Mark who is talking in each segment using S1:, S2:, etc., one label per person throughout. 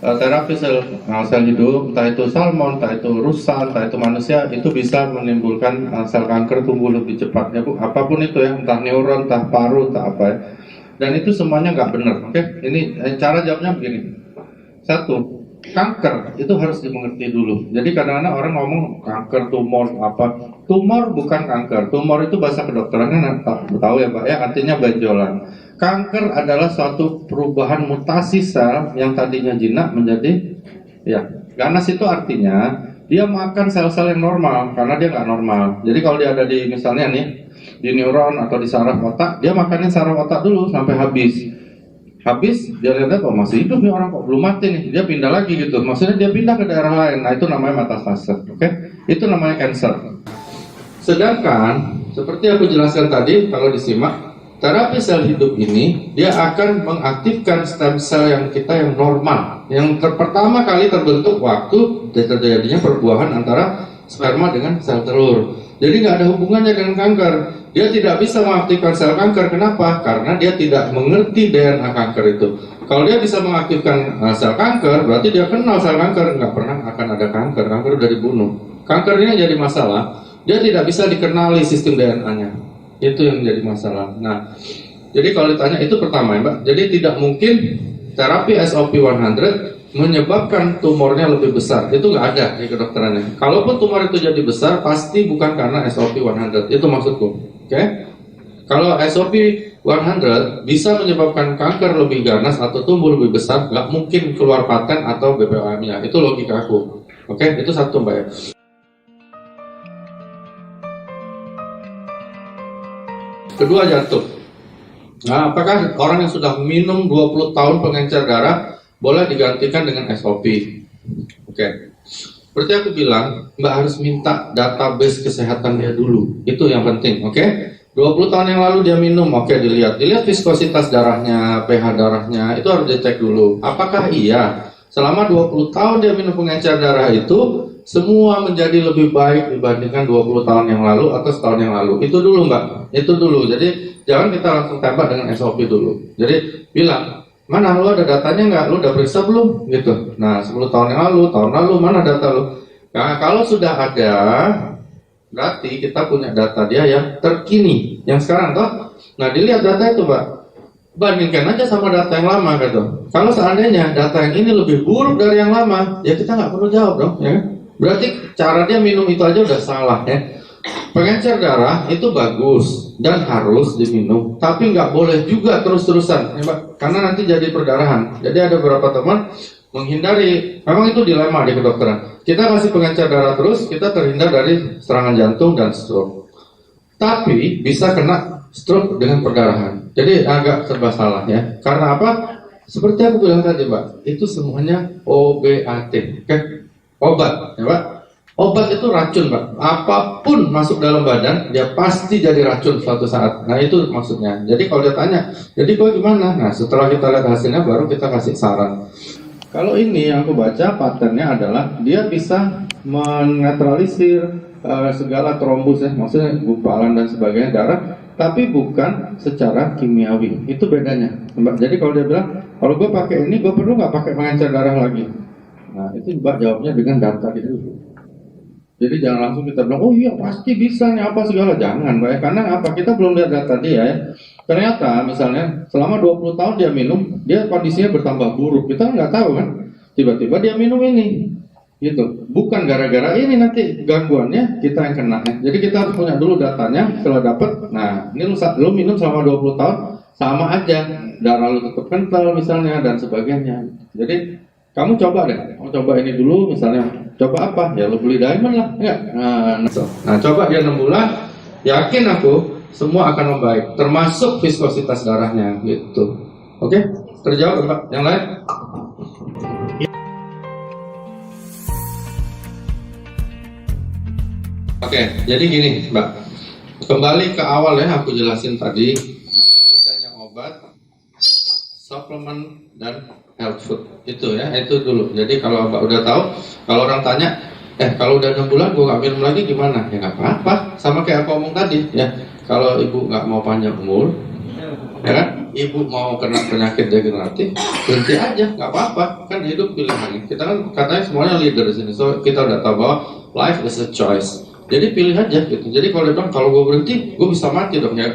S1: terapi sel hidup, entah itu salmon, entah itu rusa, entah itu manusia, itu bisa menimbulkan sel kanker tumbuh lebih cepatnya, Bu. Apapun itu ya, entah neuron, entah paru, entah apa ya. Dan itu semuanya nggak benar, oke? Ini cara jawabnya begini. Satu, kanker itu harus dimengerti dulu. Jadi kadang-kadang orang ngomong kanker, tumor, apa. Tumor bukan kanker. Tumor itu bahasa kedokterannya tahu ya Pak ya, artinya benjolan. Kanker adalah suatu perubahan mutasi sel yang tadinya jinak menjadi ya ganas. Itu artinya dia makan sel-sel yang normal karena dia nggak normal. Jadi kalau dia ada di misalnya nih di neuron atau di saraf otak, dia makannya saraf otak dulu sampai habis. Habis dia lihat kok masih hidup nih orang, kok belum mati nih, dia pindah lagi gitu. Maksudnya dia pindah ke daerah lain. Nah itu namanya metastase, oke? Itu namanya cancer. Sedangkan seperti aku jelaskan tadi, kalau disimak, terapi sel hidup ini dia akan mengaktifkan stem cell yang kita yang normal, yang pertama kali terbentuk waktu terjadinya perbuahan antara sperma dengan sel telur. Jadi nggak ada hubungannya dengan kanker. Dia tidak bisa mengaktifkan sel kanker. Kenapa? Karena dia tidak mengerti DNA kanker itu. Kalau dia bisa mengaktifkan sel kanker, berarti dia kenal sel kanker. Nggak pernah akan ada kanker. Kanker udah dibunuh. Kanker ini jadi masalah. Dia tidak bisa dikenali sistem DNA-nya. Itu yang jadi masalah. Nah, jadi kalau ditanya itu pertama ya Mbak. Jadi tidak mungkin terapi SOP 100 menyebabkan tumornya lebih besar. Itu nggak ada di kedokterannya. Kalaupun tumor itu jadi besar, pasti bukan karena SOP 100. Itu maksudku. Oke? Kalau SOP 100 bisa menyebabkan kanker lebih ganas atau tumbuh lebih besar, nggak mungkin keluar paten atau BPOM-nya. Itu logika aku. Oke? Itu satu Mbak ya. Kedua, jantung. Nah, apakah orang yang sudah minum 20 tahun pengencer darah boleh digantikan dengan SOP? Oke. Seperti aku bilang, Mbak harus minta database kesehatan dia dulu. Itu yang penting, oke? 20 tahun yang lalu dia minum, oke, dilihat viskositas darahnya, pH darahnya, itu harus dicek dulu. Apakah iya selama 20 tahun dia minum pengencer darah itu semua menjadi lebih baik dibandingkan 20 tahun yang lalu atau setahun yang lalu? Itu dulu Mbak, itu dulu. Jadi jangan kita langsung tembak dengan SOP dulu. Jadi bilang, mana lu ada datanya nggak? Lu udah periksa belum? Gitu. Nah 10 tahun yang lalu, tahun lalu, mana data lu? Nah kalau sudah ada, berarti kita punya data dia yang terkini, yang sekarang toh. Nah dilihat data itu Mbak, bandingkan aja sama data yang lama gitu. Kalau seandainya data yang ini lebih buruk dari yang lama, ya kita nggak perlu jawab dong, ya kan? Berarti cara dia minum itu aja udah salah ya. Pengencer darah itu bagus dan harus diminum, tapi nggak boleh juga terus-terusan, ya, Mbak, karena nanti jadi perdarahan. Jadi ada beberapa teman menghindari, memang itu dilema di kedokteran. Kita kasih pengencer darah terus, kita terhindar dari serangan jantung dan stroke. Tapi bisa kena stroke dengan perdarahan. Jadi agak serba salah ya. Karena apa? Seperti aku bilang tadi, Mbak, itu semuanya OBAT, oke? Obat, ya Pak. Obat itu racun, Pak. Apapun masuk dalam badan, dia pasti jadi racun suatu saat. Nah itu maksudnya. Jadi kalau dia tanya, jadi kok gimana? Nah setelah kita lihat hasilnya, baru kita kasih saran. Kalau ini yang aku baca patternnya adalah dia bisa menetralisir segala trombus ya, maksudnya gumpalan dan sebagainya darah, tapi bukan secara kimiawi. Itu bedanya, Mbak. Jadi kalau dia bilang, kalau gue pakai ini, gue perlu nggak pakai pengencer darah lagi? Nah itu Mbak jawabnya dengan data dulu. Jadi jangan langsung kita bilang, oh iya pasti bisa nih apa segala. Jangan Mbak, karena apa? Kita belum lihat data dia ya. Ternyata misalnya selama 20 tahun dia minum, dia kondisinya bertambah buruk. Kita nggak tahu kan, tiba-tiba dia minum ini gitu. Bukan gara-gara ini nanti gangguannya kita yang kena ya. Jadi kita harus punya dulu datanya. Setelah dapat, nah ini lu minum selama 20 tahun sama aja, darah lu tetap kental misalnya dan sebagainya. Jadi kamu coba deh, kamu coba ini dulu misalnya. Coba apa? Ya lu beli diamond lah, enggak? Nah coba dia 6 bulan, yakin aku semua akan membaik, termasuk viskositas darahnya gitu. Oke? Terjawab Mbak? Yang lain? Oke, jadi gini Mbak, kembali ke awal ya, aku jelasin tadi apa bedanya obat, suplemen dan health food itu ya, itu dulu. Jadi kalau Mbak udah tahu, kalau orang tanya, kalau udah 6 bulan gue nggak minum lagi gimana? Ya nggak apa-apa, sama kayak aku ngomong tadi ya. Kalau ibu nggak mau panjang umur, ya kan? ibu mau kena penyakit degeneratif, berhenti aja, nggak apa-apa, kan hidup pilihan. Kita kan katanya semuanya leader di sini, so kita udah tahu bahwa life is a choice. Jadi pilih aja gitu. Jadi kalau dia bilang kalau gue berhenti, gue bisa mati dong ya.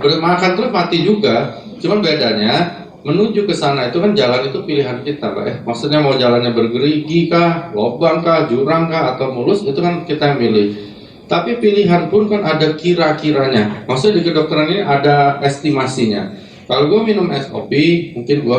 S1: Makan terus mati juga. Cuman bedanya menuju ke sana itu kan jalan itu pilihan kita, Pak ya. Maksudnya mau jalannya bergerigi kah, lubang kah, jurang kah, atau mulus, itu kan kita yang pilih. Tapi pilihan pun kan ada kira-kiranya. Maksudnya di kedokteran ini ada estimasinya. Kalau gue minum SOP, mungkin gue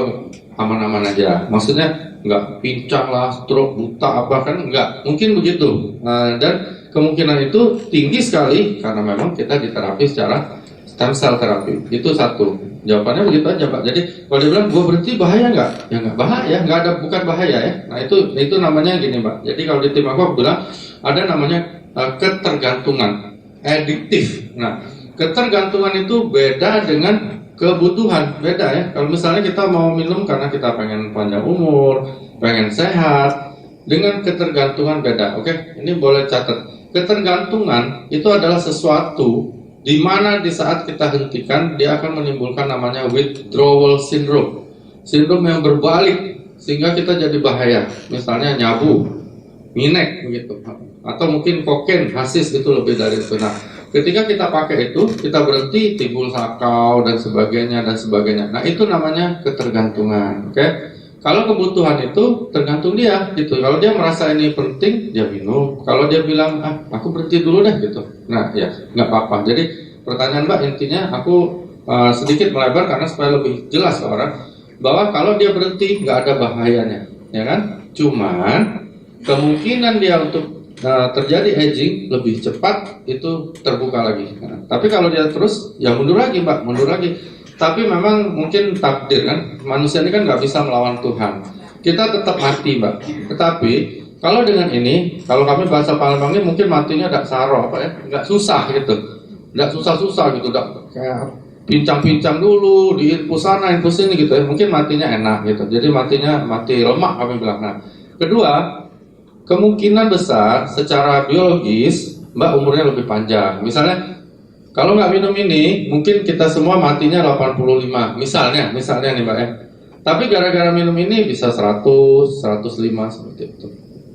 S1: aman-aman aja. Maksudnya nggak pincang lah, stroke, buta apa kan, nggak. Mungkin begitu. Dan kemungkinan itu tinggi sekali karena memang kita diterapi secara stem cell terapi. Itu satu. Jawabannya begitu aja, Pak. Jadi kalau dia bilang gue berhenti bahaya nggak? Ya nggak bahaya, nggak ada, bukan bahaya ya. Nah itu namanya gini, Pak. Jadi kalau di tim aku bilang ada namanya ketergantungan, adiktif. Nah, ketergantungan itu beda dengan kebutuhan, beda ya. Kalau misalnya kita mau minum karena kita pengen panjang umur, pengen sehat, dengan ketergantungan beda. Oke, ini boleh catat. Ketergantungan itu adalah sesuatu di mana di saat kita hentikan dia akan menimbulkan namanya withdrawal syndrome, sindrom yang berbalik sehingga kita jadi bahaya. Misalnya nyabu, minek begitu, atau mungkin kokain, hasis itu lebih dari itu. Nah, ketika kita pakai itu, kita berhenti, timbul sakau dan sebagainya dan sebagainya. Nah, itu namanya ketergantungan. Oke. Kalau kebutuhan itu tergantung dia gitu. Kalau dia merasa ini penting, dia minum. Kalau dia bilang, aku berhenti dulu deh gitu. Nah, ya nggak apa-apa. Jadi pertanyaan Mbak intinya aku sedikit melebar karena supaya lebih jelas ke orang bahwa kalau dia berhenti nggak ada bahayanya, ya kan? Cuman kemungkinan dia untuk terjadi aging lebih cepat itu terbuka lagi. Nah, tapi kalau dia terus, ya mundur lagi, Mbak, mundur lagi. Tapi memang mungkin takdir kan, manusia ini kan nggak bisa melawan Tuhan. Kita tetap mati, Mbak. Tetapi kalau dengan ini, kalau kami bahasa Palembangnya mungkin matinya tidak saro, apa ya, nggak susah gitu, nggak susah-susah gitu, nggak kayak pincang-pincang dulu, diinfus sana, infus ini gitu ya. Mungkin matinya enak gitu. Jadi matinya mati lemak kami bilang. Nah, kedua, kemungkinan besar secara biologis Mbak umurnya lebih panjang. Misalnya kalau nggak minum ini, mungkin kita semua matinya 85, misalnya nih Mbak ya. Tapi gara-gara minum ini bisa 100, 105 seperti itu.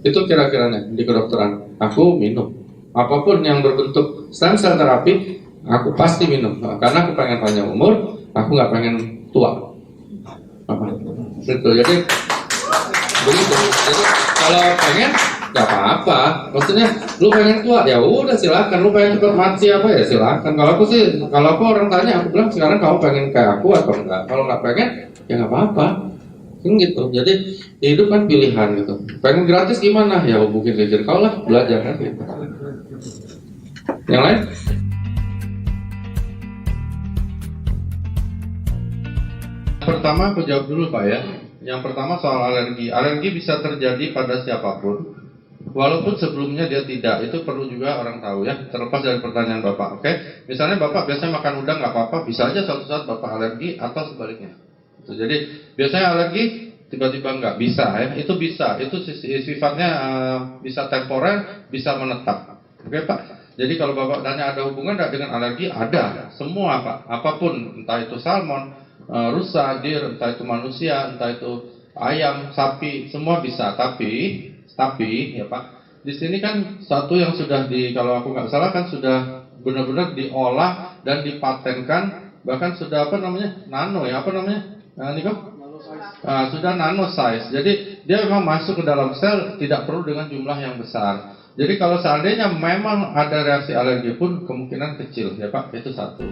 S1: Itu kira-kiranya di kedokteran. Aku minum. Apapun yang berbentuk stem cell terapi, aku pasti minum. Karena aku pengen panjang umur, aku nggak pengen tua. Apa? Gitu. Jadi begitu. Jadi kalau pengen gak apa-apa, maksudnya lu pengen tua ya udah silakan, lu pengen cepat mati apa ya silakan. Kalau aku orang tanya, aku bilang sekarang kamu pengen kayak aku atau enggak. Kalau nggak pengen ya nggak apa-apa, kan gitu. Jadi hidup kan pilihan gitu. Pengen gratis gimana ya hubungin leader kau lah, belajar kan gitu. Yang lain? Pertama aku jawab dulu Pak ya. Yang pertama soal alergi. Alergi bisa terjadi pada siapapun. Walaupun sebelumnya dia tidak, itu perlu juga orang tahu ya, terlepas dari pertanyaan Bapak. Oke, misalnya Bapak biasanya makan udang nggak apa-apa, bisa aja suatu saat Bapak alergi atau sebaliknya. Jadi biasanya alergi tiba-tiba nggak bisa ya, itu bisa, itu sifatnya bisa temporer, bisa menetap. Oke Pak. Jadi kalau Bapak tanya ada hubungan nggak dengan alergi, ada, semua Pak, apapun, entah itu salmon, rusa, deer, entah itu manusia, entah itu ayam, sapi, semua bisa. Tapi ya Pak, di sini kan satu yang sudah kalau aku nggak salah kan sudah benar-benar diolah dan dipatenkan, bahkan sudah nano ya, Niko? Sudah nano size. Jadi dia memang masuk ke dalam sel tidak perlu dengan jumlah yang besar. Jadi kalau seandainya memang ada reaksi alergi pun kemungkinan kecil ya Pak, itu satu.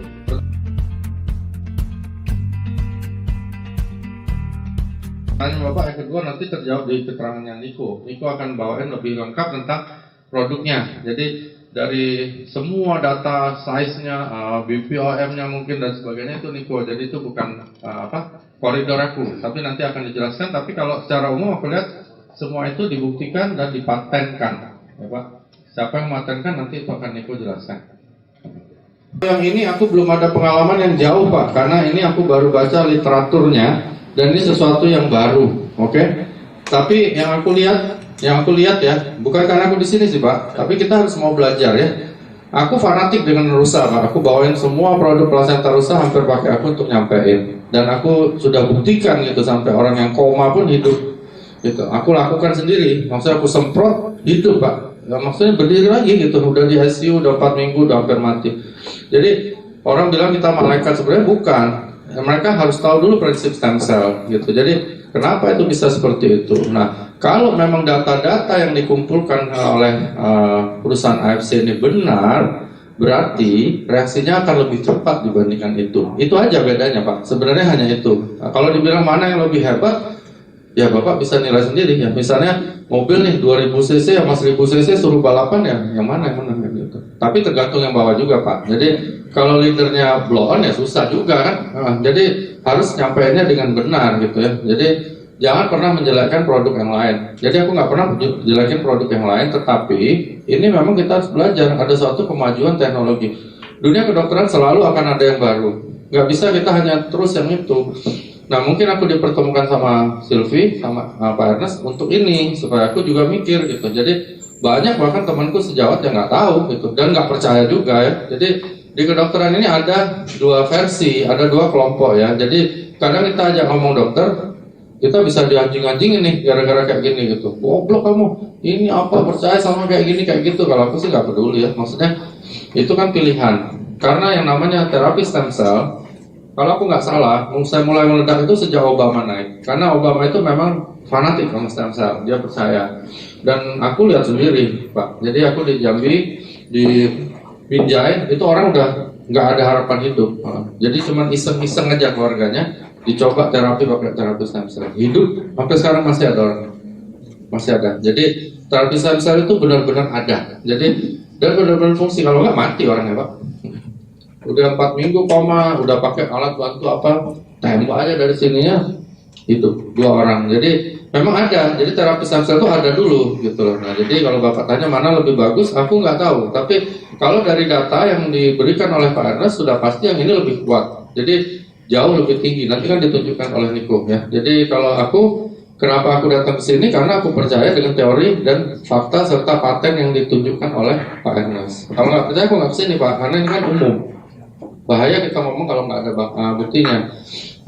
S1: Tanya Bapak yang kedua nanti terjawab di keterangannya Niko. Niko akan bawain lebih lengkap tentang produknya. Jadi dari semua data size-nya, BPOM-nya mungkin dan sebagainya itu Niko. Jadi itu bukan koridor aku, tapi nanti akan dijelaskan. Tapi kalau secara umum aku lihat semua itu dibuktikan dan dipatenkan, ya Pak. Siapa yang mematenkan nanti itu akan Niko jelaskan. Yang ini aku belum ada pengalaman yang jauh Pak, karena ini aku baru baca literaturnya. Dan ini sesuatu yang baru, oke? Tapi yang aku lihat ya, bukan karena aku di sini sih Pak, tapi kita harus mau belajar ya. Aku fanatik dengan rusa, Pak. Aku bawain semua produk plasenta rusa hampir pakai aku untuk nyampein. Dan aku sudah buktikan gitu sampai orang yang koma pun hidup. Gitu. Aku lakukan sendiri. Maksudnya aku semprot hidup, Pak. Ya, maksudnya berdiri lagi gitu. Udah di ICU, udah 4 minggu, udah hampir mati. Jadi orang bilang kita malaikat, sebenarnya bukan. Mereka harus tahu dulu prinsip stem cell gitu. Jadi kenapa itu bisa seperti itu? Nah, kalau memang data-data yang dikumpulkan oleh perusahaan AFC ini benar, berarti reaksinya akan lebih cepat dibandingkan itu. Itu aja bedanya, Pak. Sebenarnya hanya itu. Nah, kalau dibilang mana yang lebih hebat, ya Bapak bisa nilai sendiri ya. Misalnya mobil nih 2000 cc sama 1000 cc suruh balapan ya, yang mana yang menang gitu. Tapi tergantung yang bawa juga, Pak. Jadi kalau leadernya blow on ya susah juga kan. Jadi harus nyampeinnya dengan benar gitu ya. Jadi jangan pernah menjelekkan produk yang lain. Jadi aku nggak pernah menjelekin produk yang lain, tetapi ini memang kita harus belajar. Ada suatu kemajuan teknologi. Dunia kedokteran selalu akan ada yang baru. Nggak bisa kita hanya terus yang itu. Nah, mungkin aku dipertemukan sama Sylvie, sama Pak Ernest untuk ini, supaya aku juga mikir gitu. Jadi banyak bahkan temanku sejawat yang nggak tahu gitu, dan nggak percaya juga ya. Jadi di kedokteran ini ada dua versi, ada dua kelompok ya. Jadi kadang kita ajak ngomong dokter, kita bisa dianjing-anjingin nih gara-gara kayak gini gitu. Goblok kamu, ini apa percaya sama kayak gini kayak gitu. Kalau aku sih nggak peduli ya, maksudnya itu kan pilihan. Karena yang namanya terapi stem cell, kalau aku nggak salah, saya mulai meledak itu sejak Obama naik. Karena Obama itu memang fanatik sama stem cell, dia percaya. Dan aku lihat sendiri, Pak. Jadi aku di Jambi, di Binjai, itu orang udah nggak ada harapan hidup. Jadi cuma iseng-iseng aja keluarganya, dicoba terapi pakai terapi stem cell. Hidup, sampai sekarang masih ada orang. Masih ada. Jadi terapi stem cell itu benar-benar ada. Jadi dan benar-benar fungsi. Kalau nggak mati orangnya, Pak. Udah 4 minggu koma, udah pakai alat bantu apa, tembak aja dari sininya itu 2 orang. Jadi memang ada, jadi terapi stem cell itu ada dulu gitu loh. Nah, jadi kalau Bapak tanya mana lebih bagus, aku nggak tahu. Tapi kalau dari data yang diberikan oleh Pak Ernest sudah pasti yang ini lebih kuat. Jadi jauh lebih tinggi. Nanti kan ditunjukkan oleh Niko ya. Jadi kalau aku, kenapa aku datang ke sini? Karena aku percaya dengan teori dan fakta serta paten yang ditunjukkan oleh Pak Ernest. Kalau nggak percaya aku nggak kesini, Pak, karena ini kan umum. Bahaya kita ngomong kalau nggak ada buktinya.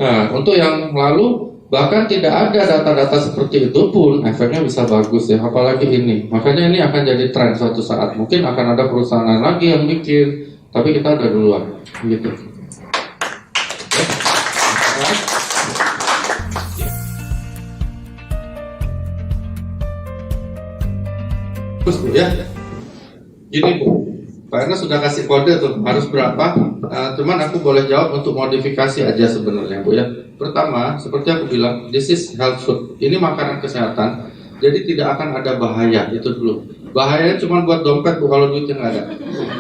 S1: Nah, untuk yang lalu bahkan tidak ada data-data seperti itu pun efeknya bisa bagus ya, apalagi ini. Makanya ini akan jadi tren suatu saat. Mungkin akan ada perusahaan lagi yang bikin, tapi kita udah duluan, gitu. Terus Bu ya, gini Bu. Pak Ernest sudah kasih kode tuh, harus berapa, cuman aku boleh jawab untuk modifikasi aja sebenarnya Bu ya. Pertama, seperti aku bilang, this is health food, ini makanan kesehatan, jadi tidak akan ada bahaya, itu dulu. Bahayanya cuma buat dompet Bu, kalau duitnya nggak ada.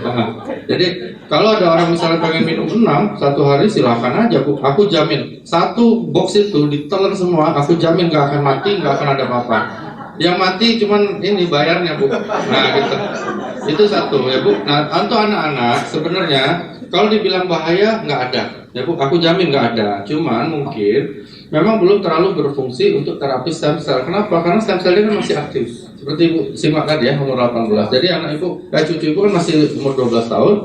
S1: Nah, jadi kalau ada orang misalnya pengen minum 6 satu hari, silahkan aja Bu, aku jamin, 1 box itu ditelan semua, aku jamin nggak akan mati, nggak akan ada apa-apa. Yang mati cuman ini bayarnya Bu. Nah gitu. Itu satu ya Bu. Nah untuk anak-anak sebenarnya kalau dibilang bahaya nggak ada. Ya Bu, aku jamin nggak ada. Cuman mungkin memang belum terlalu berfungsi untuk terapi stem cell. Kenapa? Karena stem cell ini kan masih aktif. Seperti Ibu simak tadi ya, umur 18. Jadi anak Ibu, cucu Ibu kan masih umur 12 tahun.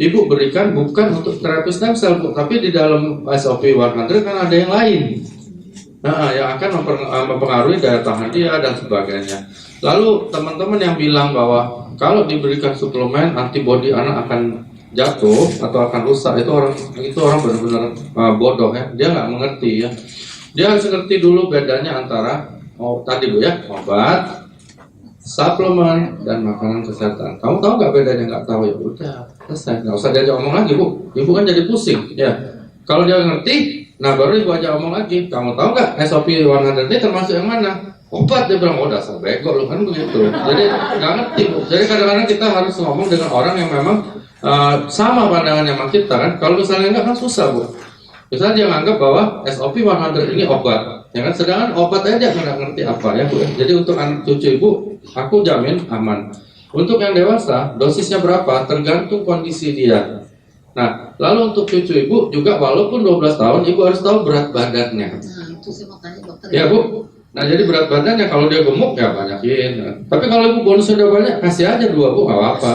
S1: Ibu berikan bukan untuk terapi stem cell Bu, tapi di dalam SOP 100 kan ada yang lain. Nah, yang akan mempengaruhi daya tahan dia dan sebagainya. Lalu teman-teman yang bilang bahwa kalau diberikan suplemen antibodi anak akan jatuh atau akan rusak, itu orang benar-benar bodoh ya. Dia nggak mengerti ya. Dia harus ngerti dulu bedanya antara tadi Bu ya, obat, suplemen dan makanan kesehatan. Kamu tahu nggak bedanya? Nggak tahu ya udah selesai. Nggak usah diajak ngomong lagi Bu. Ibu kan jadi pusing ya. Kalau dia ngerti, nah baru Ibu aja ngomong lagi. Kamu tahu nggak SOP 100 ini termasuk yang mana? Obat. Dia bilang, oh dasar bego lu kan begitu. Jadi nggak ngerti Bu. Jadi kadang-kadang kita harus ngomong dengan orang yang memang sama pandangannya sama kita kan. Kalau misalnya enggak kan susah Bu. Misalnya dia nganggap bahwa SOP 100 ini obat, ya kan? Sedangkan obat aja nggak ngerti apa ya Bu. Jadi untuk anak cucu Ibu, aku jamin aman. Untuk yang dewasa, dosisnya berapa? Tergantung kondisi dia. Nah, lalu untuk cucu Ibu juga walaupun 12 tahun, Ibu harus tahu berat badannya.
S2: Nah, itu sih makanya dokter.
S1: Ya Bu, Nah, jadi berat badannya kalau dia gemuk ya banyakin. Tapi kalau ibu bonus sudah banyak, kasih aja 2 bu, nggak apa-apa.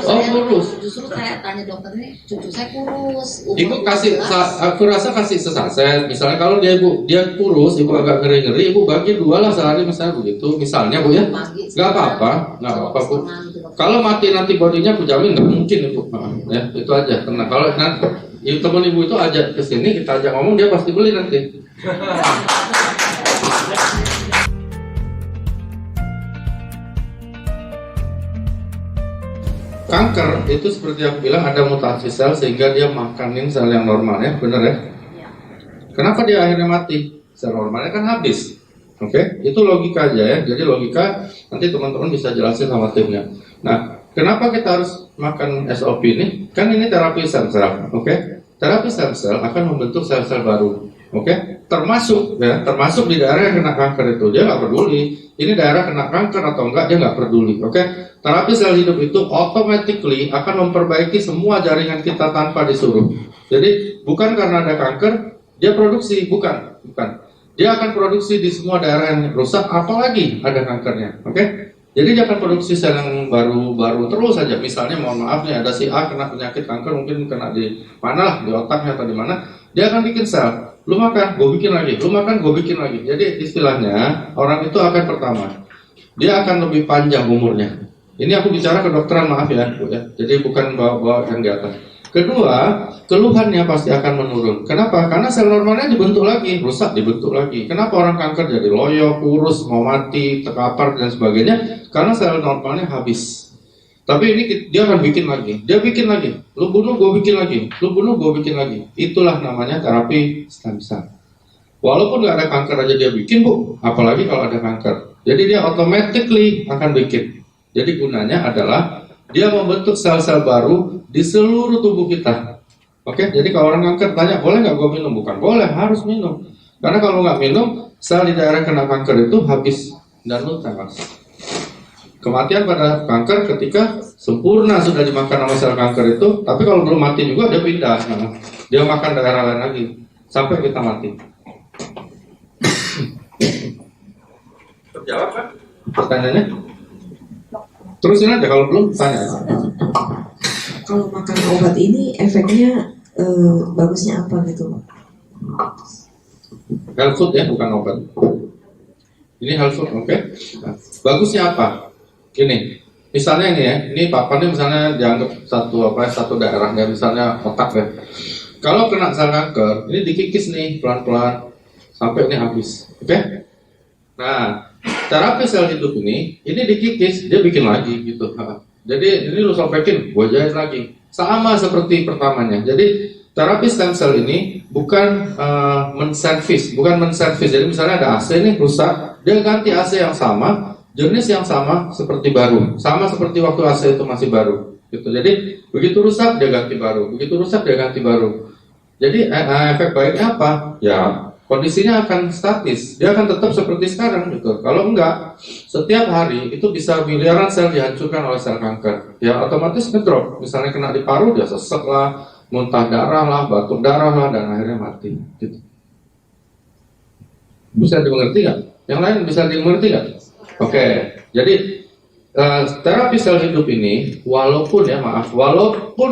S1: Oh kurus.
S2: Justru saya tanya dokter ini, cucu saya kurus.
S1: Ibu kasih, aku rasa kasih sesaset. Misalnya kalau dia kurus, ibu agak ngeri-ngeri, ibu bagi 2 lah sehari misalnya begitu. Misalnya bu ya, nggak apa-apa, nggak apa-apa bu. Kalau mati nanti bodinya, aku jamin nggak mungkin ibu. Ya itu aja. Karena kalau nanti teman ibu itu ajak ke sini, kita ajak ngomong, dia pasti beli nanti. Kanker itu seperti yang aku bilang ada mutasi sel sehingga dia makanin sel yang normal ya, benar ya? Kenapa dia akhirnya mati? Sel normalnya kan habis. Oke, itu logika aja ya. Jadi logika nanti teman-teman bisa jelasin sama timnya. Nah, kenapa kita harus makan SOP ini? Kan ini terapi stem cell, oke? Terapi stem cell akan membentuk sel-sel baru. Oke, termasuk di daerah yang kena kanker itu dia nggak peduli. Ini daerah kena kanker atau enggak dia nggak peduli. Oke, terapi sel hidup itu automatically akan memperbaiki semua jaringan kita tanpa disuruh. Jadi bukan karena ada kanker dia produksi, bukan. Dia akan produksi di semua daerah yang rusak, apalagi ada kankernya. Oke, jadi dia akan produksi sel yang baru terus saja. Misalnya mohon maaf nih ada si A kena penyakit kanker, mungkin kena di mana lah, di otaknya atau di mana, dia akan bikin sel. Lu makan, gue bikin lagi. Lu makan, gue bikin lagi. Jadi istilahnya orang itu akan pertama, dia akan lebih panjang umurnya. Ini aku bicara kedokteran, maaf ya, Bu ya. Jadi bukan bawa yang di atas. Kedua, keluhannya pasti akan menurun. Kenapa? Karena sel normalnya dibentuk lagi, rusak dibentuk lagi. Kenapa orang kanker jadi loyo, kurus, mau mati, terkapar dan sebagainya? Karena sel normalnya habis. Tapi ini dia akan bikin lagi, dia bikin lagi, lu bunuh gue bikin lagi, lu bunuh gue bikin lagi. Itulah namanya terapi stem cell. Walaupun nggak ada kanker aja dia bikin bu, apalagi kalau ada kanker. Jadi dia automatically akan bikin. Jadi gunanya adalah dia membentuk sel-sel baru di seluruh tubuh kita. Oke, jadi kalau orang kanker tanya boleh nggak gue minum? Bukan boleh, harus minum. Karena kalau nggak minum, sel di daerah kena kanker itu habis dan lu tewas. Kematian pada kanker ketika sempurna sudah dimakan sama sel kanker itu, tapi kalau belum mati juga dia pindah, dia makan daerah lain lagi sampai kita mati. Terjawab kan pertanyaannya? Terusin aja kalau belum tanya.
S3: Kalau makan obat ini efeknya bagusnya apa gitu?
S1: Health food ya, bukan obat. Ini health food, oke? Nah, bagusnya apa? Gini, misalnya ini ya, ini Papa ini misalnya dianggap satu daerah ya, misalnya otak ya. Kalau kena sel kanker, ini dikikis nih pelan-pelan sampai ini habis, oke? Nah, terapi sel hidup ini dikikis, dia bikin lagi gitu. Jadi ini lu sopekin, gua jahit lagi, sama seperti pertamanya. Jadi terapi stem cell ini bukan menservis. Jadi misalnya ada AC nih rusak, dia ganti AC yang sama. Jenis yang sama seperti baru, sama seperti waktu AC itu masih baru, gitu. Jadi begitu rusak dia ganti baru, begitu rusak dia ganti baru. Jadi efek baiknya apa? Ya kondisinya akan statis, dia akan tetap seperti sekarang, gitu. Kalau enggak, setiap hari itu bisa miliaran sel dihancurkan oleh sel kanker. Ya otomatis ngedrop. Misalnya kena di paru dia sesek lah, muntah darah lah, batuk darah lah, dan akhirnya mati. Gitu. Bisa dimengerti nggak? Yang lain bisa dimengerti nggak? Oke, jadi terapi sel hidup ini walaupun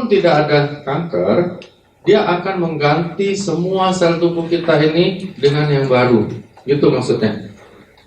S1: tidak ada kanker, dia akan mengganti semua sel tubuh kita ini dengan yang baru, gitu maksudnya.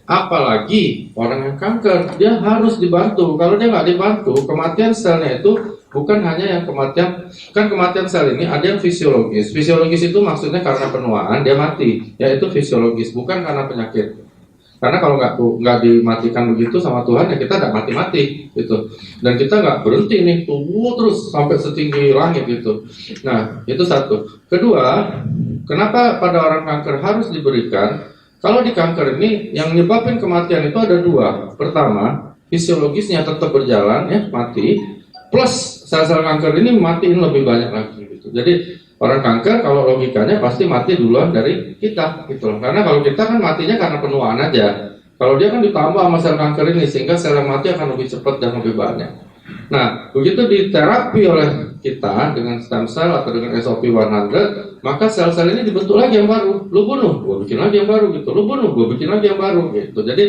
S1: Apalagi orang yang kanker, dia harus dibantu. Kalau dia nggak dibantu, kematian selnya itu bukan hanya yang kematian sel ini ada yang fisiologis. Fisiologis itu maksudnya karena penuaan dia mati, yaitu fisiologis, bukan karena penyakit. Karena kalau nggak dimatikan begitu sama Tuhan ya kita nggak mati-mati gitu, dan kita nggak berhenti nih tumbuh terus sampai setinggi langit gitu. Nah itu satu. Kedua, kenapa pada orang kanker harus diberikan? Kalau di kanker ini yang nyebabin kematian itu ada 2. Pertama, fisiologisnya tetap berjalan ya mati, plus sel-sel kanker ini matiin lebih banyak lagi gitu. Jadi orang kanker kalau logikanya pasti mati duluan dari kita gitu loh. Karena kalau kita kan matinya karena penuaan aja. Kalau dia kan ditambah sama sel kanker ini sehingga sel yang mati akan lebih cepat dan lebih banyak. Nah, begitu diterapi oleh kita dengan stem cell atau dengan SOP 100, maka sel-sel ini dibentuk lagi yang baru. Lu bunuh, gue bikin lagi yang baru gitu. Lu bunuh, gue bikin lagi yang baru gitu. Jadi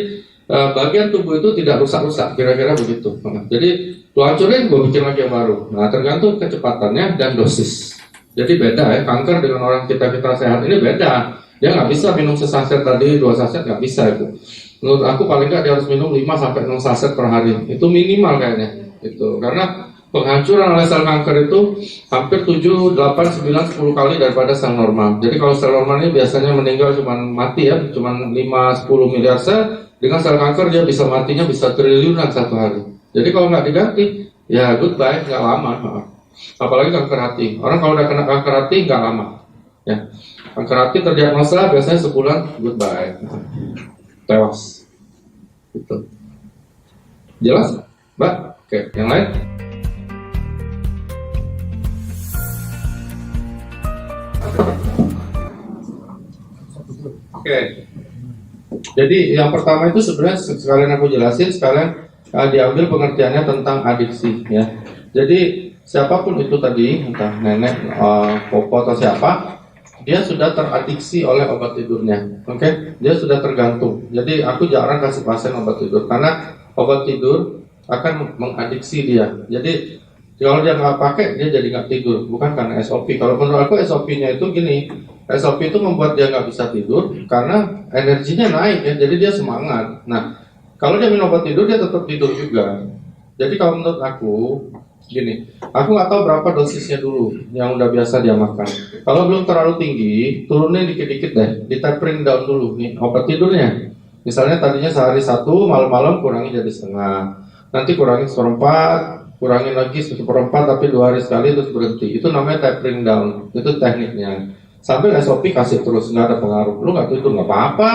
S1: bagian tubuh itu tidak rusak-rusak, kira-kira begitu. Jadi lu hancurin, gue bikin lagi yang baru. Nah, tergantung kecepatannya dan dosis. Jadi beda ya, kanker dengan orang kita sehat ini beda. Dia nggak bisa minum sesaset tadi, 2 saset nggak bisa itu. Menurut aku paling nggak dia harus minum 5-6 saset per hari. Itu minimal kayaknya. Itu karena penghancuran oleh sel kanker itu hampir 7, 8, 9, 10 kali daripada sel normal. Jadi kalau sel normal ini biasanya meninggal cuma mati ya, cuma 5-10 miliar sel. Dengan sel kanker dia bisa matinya bisa triliunan satu hari. Jadi kalau nggak diganti, ya goodbye, nggak lama. Apalagi kanker hati. Orang kalau udah kena kanker hati nggak lama. Ya, kanker hati terdiagnosa biasanya sebulan goodbye, tewas. Gitu. Jelas, Mbak? Oke, yang lain? Oke. Jadi yang pertama itu sebenarnya sekalian aku jelasin, sekalian diambil pengertiannya tentang adiksi ya. Jadi siapapun itu tadi, entah nenek, popo atau siapa, dia sudah teradiksi oleh obat tidurnya. Oke, dia sudah tergantung. Jadi aku jarang kasih pasien obat tidur karena obat tidur akan mengadiksi dia. Jadi kalau dia nggak pakai, dia jadi nggak tidur, bukan karena SOP. Kalau menurut aku SOP-nya itu gini, SOP itu membuat dia nggak bisa tidur karena energinya naik ya, jadi dia semangat. Nah, kalau dia minum obat tidur, dia tetap tidur juga. Jadi kalau menurut aku gini, aku nggak tahu berapa dosisnya dulu yang udah biasa dia makan. Kalau belum terlalu tinggi, turunin dikit-dikit deh, di tapering down dulu nih obat tidurnya. Misalnya tadinya sehari 1, malam-malam kurangi jadi setengah. Nanti kurangi 1/4, kurangin lagi 1/4, tapi 2 hari sekali terus berhenti. Itu namanya tapering down, itu tekniknya. Sambil SOP kasih terus, nggak ada pengaruh. Lu nggak tidur, nggak apa-apa.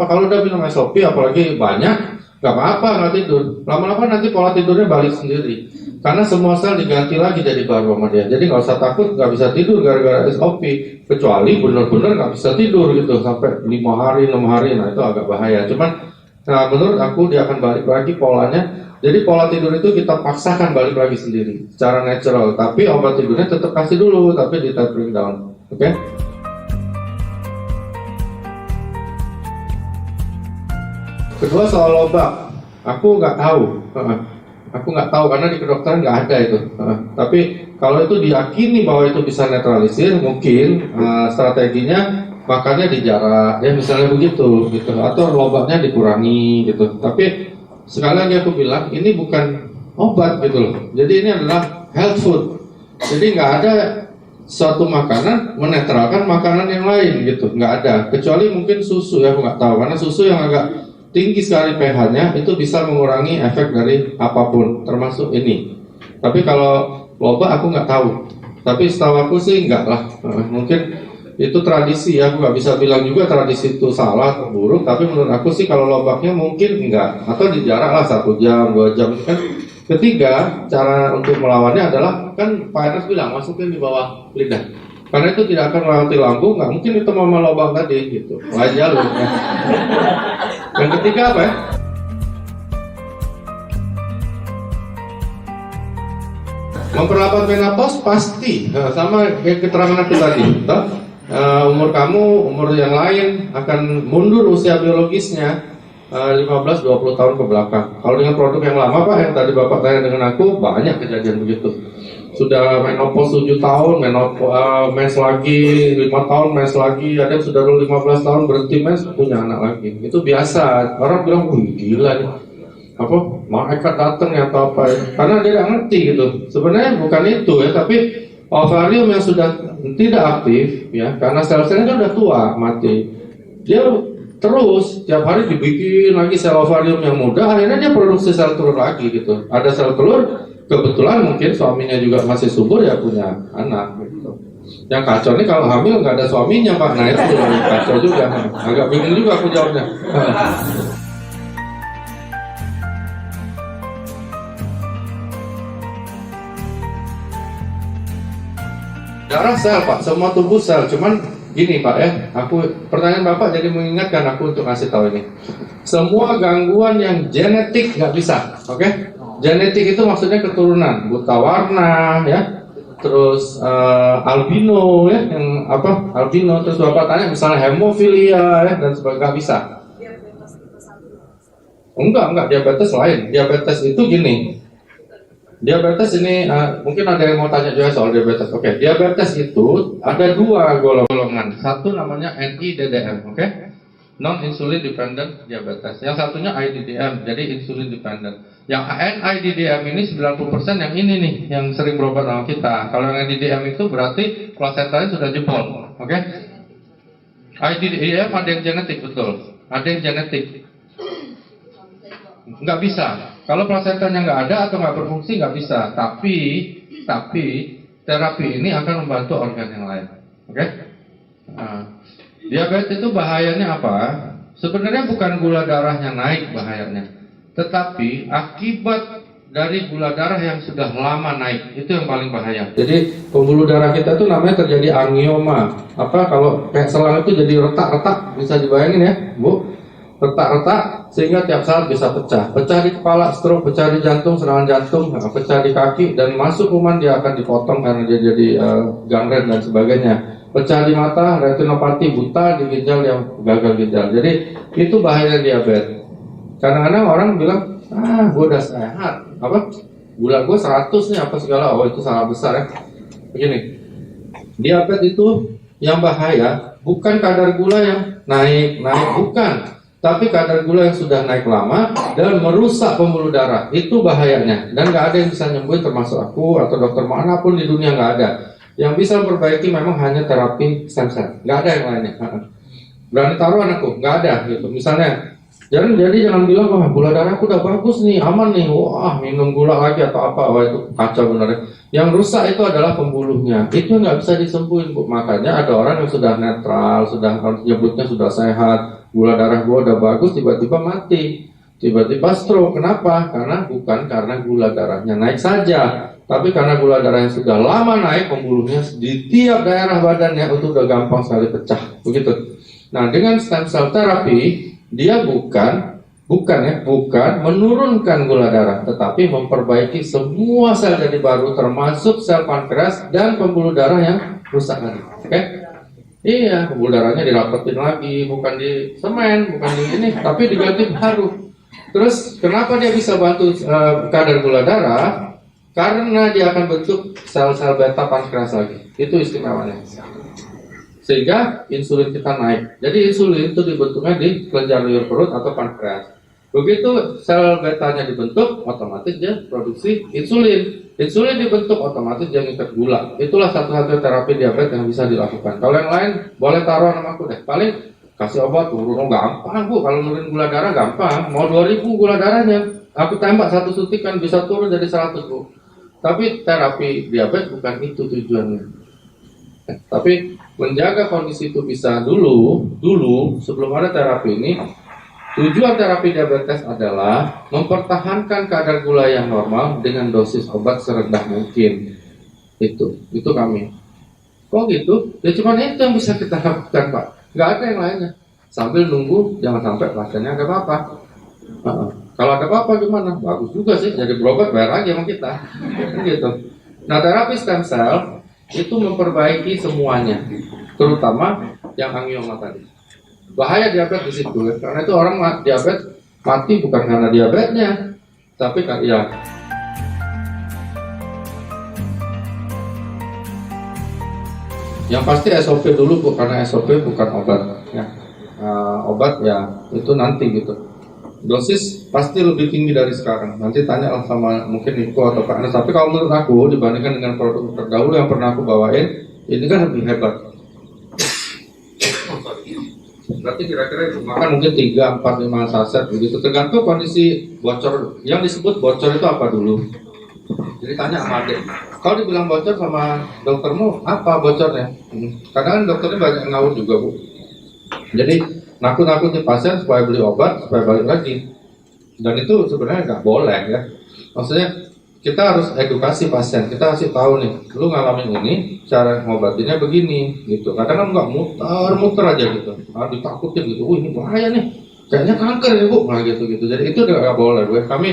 S1: Kalau udah minum SOP, apalagi banyak, nggak apa-apa, nggak tidur. Lama-lama nanti pola tidurnya balik sendiri. Karena semua sel diganti lagi jadi baru sama dia. Jadi nggak usah takut, nggak bisa tidur gara-gara SOP. Kecuali benar-benar nggak bisa tidur gitu, sampai 5 hari, 6 hari, nah itu agak bahaya. Cuman, nah, menurut aku dia akan balik lagi polanya. Jadi pola tidur itu kita paksakan balik lagi sendiri secara natural, tapi obat tidurnya tetap kasih dulu, tapi di tapering down. Oke? Kedua soal lobak, aku nggak tahu karena di kedokteran nggak ada itu. Tapi kalau itu diyakini bahwa itu bisa netralisir, mungkin strateginya makannya dijarak, ya misalnya begitu, gitu, atau lobaknya dikurangi, gitu. Tapi sekali lagi aku bilang, ini bukan obat gitu loh. Jadi ini adalah health food. Jadi nggak ada suatu makanan menetralkan makanan yang lain gitu, nggak ada. Kecuali mungkin susu ya, aku nggak tahu. Karena susu yang agak tinggi sekali pH-nya itu bisa mengurangi efek dari apapun, termasuk ini. Tapi kalau obat aku nggak tahu. Tapi setahu aku sih nggak lah. Mungkin itu tradisi ya, aku nggak bisa bilang juga tradisi itu salah atau buruk, tapi menurut aku sih kalau lobaknya mungkin enggak, atau dijarak lah 1 jam, 2 jam kan. Ketiga, cara untuk melawannya adalah, kan Pak Enes bilang masukin di bawah lidah, karena itu tidak akan melewati lambung, nggak mungkin itu mau melobak tadi gitu, wajar loh. Yang ketiga apa ya? Memperlambat menopause pasti, sama kayak keterangan aku tadi. Umur kamu, umur yang lain akan mundur usia biologisnya 15-20 tahun ke belakang. Kalau dengan produk yang lama Pak, yang tadi Bapak tanya dengan aku, banyak kejadian begitu. Sudah menopause 7 tahun, mens lagi 5 tahun, mens lagi, ada yang sudah 15 tahun berhenti mens, punya anak lagi. Itu biasa. Orang bilang, wih gila nih, apa malaikat datang ya atau apa ya. Karena dia nggak ngerti gitu. Sebenarnya bukan itu ya, tapi ovarium yang sudah tidak aktif ya, karena sel-selnya kan udah tua, mati, dia terus tiap hari dibikin lagi sel ovarium yang muda, akhirnya dia produksi sel telur lagi gitu. Ada sel telur, kebetulan mungkin suaminya juga masih subur ya, punya anak gitu. Yang kacau nih kalau hamil nggak ada suaminya Pak, nah itu kacau juga. Agak bingung juga aku jawabnya. Darah sel Pak, semua tubuh sel. Cuman gini Pak ya, pertanyaan Bapak jadi mengingatkan aku untuk ngasih tahu ini. Semua gangguan yang genetik nggak bisa, oke? Genetik itu maksudnya keturunan, buta warna ya, terus albino ya, yang apa albino, terus bapak tanya misalnya hemofilia ya dan sebagainya, nggak bisa. Enggak, diabetes lain. Diabetes itu gini. Diabetes ini mungkin ada yang mau tanya juga soal diabetes. Oke, diabetes itu ada dua golongan. Satu namanya NIDDM, oke? Non insulin dependent diabetes. Yang satunya IDDM, jadi insulin dependent. Yang NIDDM ini 90% yang ini nih, yang sering berobat sama kita. Kalau yang NIDDM itu berarti plasentanya sudah jebol, oke? IDDM ada yang genetik, betul. Ada yang genetik. Nggak bisa. Kalau plasentanya nggak ada atau nggak berfungsi nggak bisa. Tapi terapi ini akan membantu organ yang lain. Oke? Nah, diabetes itu bahayanya apa? Sebenarnya bukan gula darahnya naik bahayanya, tetapi akibat dari gula darah yang sudah lama naik itu yang paling bahaya. Jadi pembuluh darah kita itu namanya terjadi angioma. Apa kalau kayak selang itu jadi retak-retak, bisa dibayangin ya, Bu? Retak-retak sehingga tiap saat bisa pecah di kepala, stroke, pecah di jantung, serangan jantung, pecah di kaki, dan masuk kuman dia akan dipotong karena dia jadi gangren dan sebagainya. Pecah di mata, retinopati, buta di ginjal yang gagal ginjal. Jadi itu bahaya diabetes. Kadang-kadang orang bilang, gue udah sehat, apa gula gue 100 nih apa segala, oh itu salah besar ya. Begini, diabetes itu yang bahaya bukan kadar gula yang naik bukan. Tapi kadar gula yang sudah naik lama dan merusak pembuluh darah, itu bahayanya. Dan nggak ada yang bisa nyembuhin, termasuk aku atau dokter manapun di dunia, nggak ada. Yang bisa memperbaiki memang hanya terapi stem cell, nggak ada yang lainnya. Berani taruhan aku, nggak ada gitu. Misalnya, jadi jangan bilang, wah gula darah aku udah bagus nih, aman nih, wah minum gula lagi atau apa, wah itu kacau benar. Yang rusak itu adalah pembuluhnya, itu nggak bisa disembuhin, Bu. Makanya ada orang yang sudah netral, sudah nyebutnya sudah sehat, gula darah gua udah bagus, tiba-tiba mati, tiba-tiba stroke. Kenapa? Bukan karena gula darahnya naik saja, tapi karena gula darah yang sudah lama naik, pembuluhnya di tiap daerah badannya itu udah gampang sekali pecah, begitu. Nah, dengan stem cell terapi, dia bukan menurunkan gula darah, tetapi memperbaiki semua sel jadi baru, termasuk sel pankreas dan pembuluh darah yang rusak tadi. Oke? Iya, pembuluh darahnya dirapetin lagi, bukan di semen, bukan di ini, tapi diganti baru. Terus kenapa dia bisa bantu kadar gula darah? Karena dia akan bentuk sel-sel beta pankreas lagi. Itu istimewanya. Sehingga insulin kita naik. Jadi insulin itu dibentuknya di kelenjar liur perut atau pankreas. Begitu sel betanya dibentuk, otomatis dia produksi insulin. Insulin dibentuk, otomatis dia ngikat gula. Itulah satu-satunya terapi diabetes yang bisa dilakukan. Kalau yang lain, boleh taruh nama aku deh. Paling kasih obat turun, gampang Bu. Kalau nurunin gula darah gampang. Mau 2000 gula darahnya, aku tembak satu suntikan bisa turun jadi 100 Bu. Tapi terapi diabetes bukan itu tujuannya. Tapi menjaga kondisi itu bisa dulu sebelum ada terapi ini. Tujuan terapi diabetes adalah mempertahankan kadar gula yang normal dengan dosis obat serendah mungkin. Itu kami. Kok gitu? Ya cuma itu yang bisa kita lakukan, Pak. Nggak ada yang lainnya. Sambil nunggu jangan sampai pasiennya ada apa-apa. Kalau ada apa-apa gimana? Bagus juga sih, jadi berobat bayar lagi sama kita. Gitu. Nah, terapi stem cell itu memperbaiki semuanya, terutama yang angioma tadi. Bahaya diabetes di situ, ya. Karena itu orang diabetes mati bukan karena diabetesnya, tapi ya. Yang pasti SOP dulu Bu, karena SOP bukan obat. Ya. Obat ya itu nanti gitu. Dosis pasti lebih tinggi dari sekarang. Nanti tanya sama mungkin Niko atau Pak Anas. Tapi kalau menurut aku dibandingkan dengan produk terdahulu yang pernah aku bawain, ini kan lebih hebat. Berarti kira-kira itu makan mungkin 3, 4, 5 saset begitu. Tergantung kondisi bocor. Yang disebut bocor itu apa dulu? Jadi tanya sama adik. Kalau dibilang bocor sama doktermu, apa bocornya? Kadang dokternya banyak ngawur juga Bu. Jadi nakut-nakuti pasien supaya beli obat, supaya balik lagi. Dan itu sebenarnya nggak boleh ya. Maksudnya kita harus edukasi pasien. Kita kasih tahu nih, lu ngalamin ini, cara ngobatinnya begini gitu. Kadang kan nggak muter aja gitu. Ditakutin gitu. Ini bahaya nih. kayaknya kanker ya bu, nah gitu. Jadi itu udah nggak boleh. Kami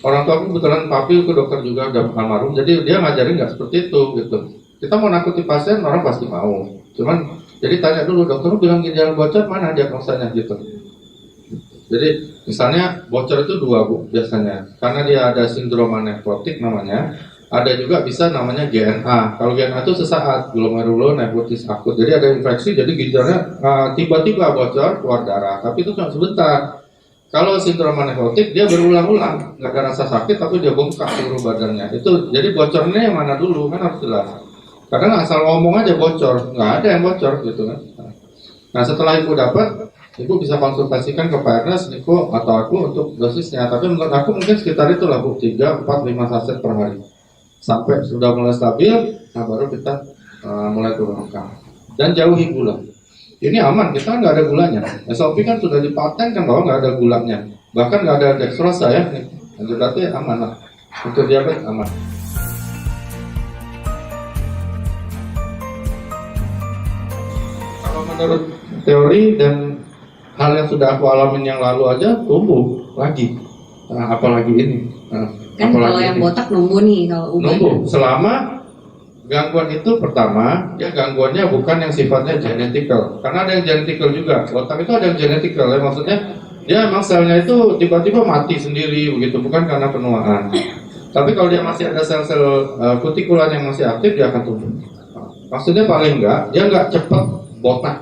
S1: orang tua aku kebetulan papi ke dokter juga udah almarhum, jadi dia ngajarin nggak seperti itu gitu. Kita mau nakuti pasien orang pasti mau, cuman jadi tanya dulu dokter lu bilang ginjal bocor mana diagnosanya gitu. Jadi misalnya bocor itu dua bu biasanya, karena dia ada sindroma nefrotik namanya, ada juga bisa namanya GNA. Kalau GNA itu sesaat, glomerulonefritis akut. Jadi ada infeksi, jadi ginjalnya tiba-tiba bocor keluar darah, tapi itu cuma sebentar. Kalau sindroma nefrotik dia berulang-ulang, nggak ada rasa sakit tapi dia bengkak seluruh badannya. Itu jadi bocornya yang mana dulu kan harus jelas. Kadang asal ngomong aja bocor, nggak ada yang bocor gitu kan. Nah setelah ibu dapat, ibu bisa konsultasikan ke Pak Ernest, Niko atau aku untuk dosisnya. Tapi menurut aku mungkin sekitar itulah bu, 3, 4, 5 saset per hari. Sampai sudah mulai stabil, nah baru kita mulai turunkan. Dan jauhi gula. Ini aman, kita nggak ada gulanya. SOP kan sudah dipatenkan bahwa nggak ada gulanya. Bahkan nggak ada dextrosa ya. Jadi berarti aman lah. Untuk diabetes aman. Kalau menurut teori dan hal yang sudah aku alamin yang lalu aja, tumbuh lagi. Nah, apalagi ini.
S4: Kan kalau yang botak numbuh nih, kalau uban
S1: numbuh selama gangguan itu pertama, ya gangguannya bukan yang sifatnya genetikal, karena ada yang genetikal juga. Botak itu ada yang genetikal ya, maksudnya dia emang selnya itu tiba-tiba mati sendiri begitu, bukan karena penuaan. Tapi kalau dia masih ada sel-sel kutikulan yang masih aktif, dia akan tumbuh. Maksudnya paling enggak, dia enggak cepat botak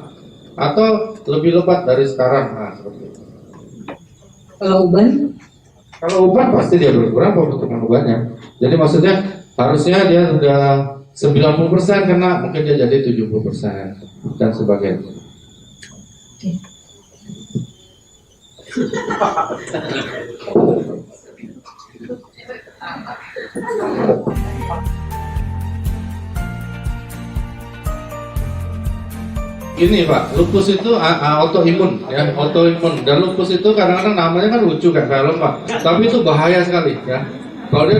S1: atau lebih lebat dari sekarang. Nah, seperti itu.
S4: kalau uban
S1: Kalau uban pasti dia berkurang pembentukan ubannya. Jadi maksudnya harusnya dia sudah 90% kena, mungkin dia jadi 70% dan sebagainya. Ini Pak, lupus itu autoimun ya, autoimun. Dan lupus itu kadang-kadang namanya kan lucu kan film Pak, tapi itu bahaya sekali ya. Kalau dia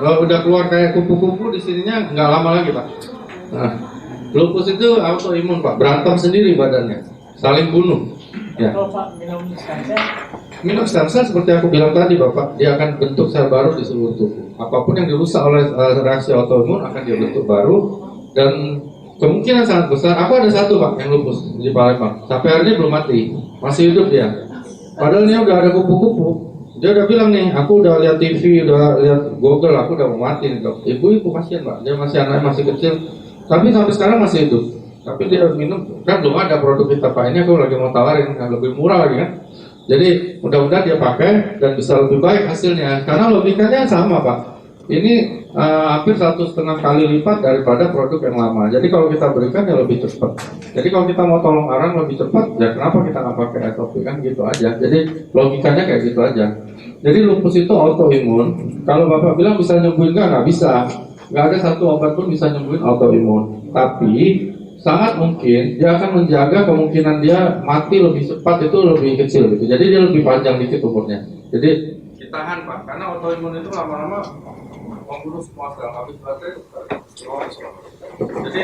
S1: udah keluar kayak kupu-kupu di sininya nggak lama lagi Pak. Nah, lupus itu autoimun Pak, berantem sendiri badannya, saling bunuh. Ya. Minum stem cell seperti aku bilang tadi Bapak, dia akan bentuk sel baru di seluruh tubuh. Apapun yang dirusak oleh reaksi autoimun akan dia bentuk baru, dan kemungkinan sangat besar. Aku ada satu Pak yang lupus di Palembang, sampai hari ini belum mati, masih hidup dia. Padahal dia udah ada kupu-kupu. Dia udah bilang nih, aku udah lihat TV, udah lihat Google, aku udah mau mati nih dok. Ibu kasihan Pak, dia masih anaknya masih kecil, tapi sampai sekarang masih hidup. Tapi dia minum, kan belum ada produk kita Pak, ini aku lagi mau tawarin yang lebih murah lagi kan. Jadi mudah-mudahan dia pakai dan bisa lebih baik hasilnya, karena logikanya sama Pak. Ini hampir 1,5 kali lipat daripada produk yang lama. Jadi kalau kita berikan ya lebih cepat. Jadi kalau kita mau tolong orang lebih cepat, ya kenapa kita nggak pakai SOP kan gitu aja. Jadi logikanya kayak gitu aja. Jadi lupus itu autoimun. Kalau Bapak bilang bisa nyembuhin nggak bisa. Nggak ada satu obat pun bisa nyembuhin autoimun. Tapi sangat mungkin dia akan menjaga kemungkinan dia mati lebih cepat, itu lebih kecil gitu. Jadi dia lebih panjang dikit umurnya. Jadi ditahan Pak, karena autoimun itu lama-lama membunuh semua sel, habis baterai. Jadi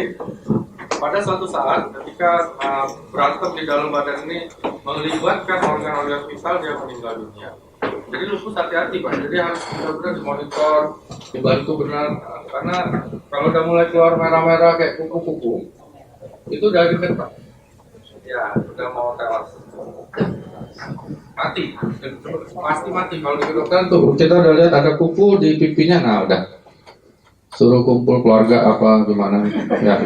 S1: pada suatu saat ketika berantem di dalam badan ini melibatkan organ-organ vital, dia meninggal dunia. Jadi lupus hati-hati Pak, jadi harus benar-benar dimonitor, dibantu benar, karena kalau udah mulai keluar merah-merah kayak kuku-kuku, itu udah deket Pak. Ya, udah mau tewas. Mati, pasti mati. Kalau di kedokteran tuh kita udah lihat ada kuku di pipinya, nah udah suruh kumpul keluarga apa gimana ya.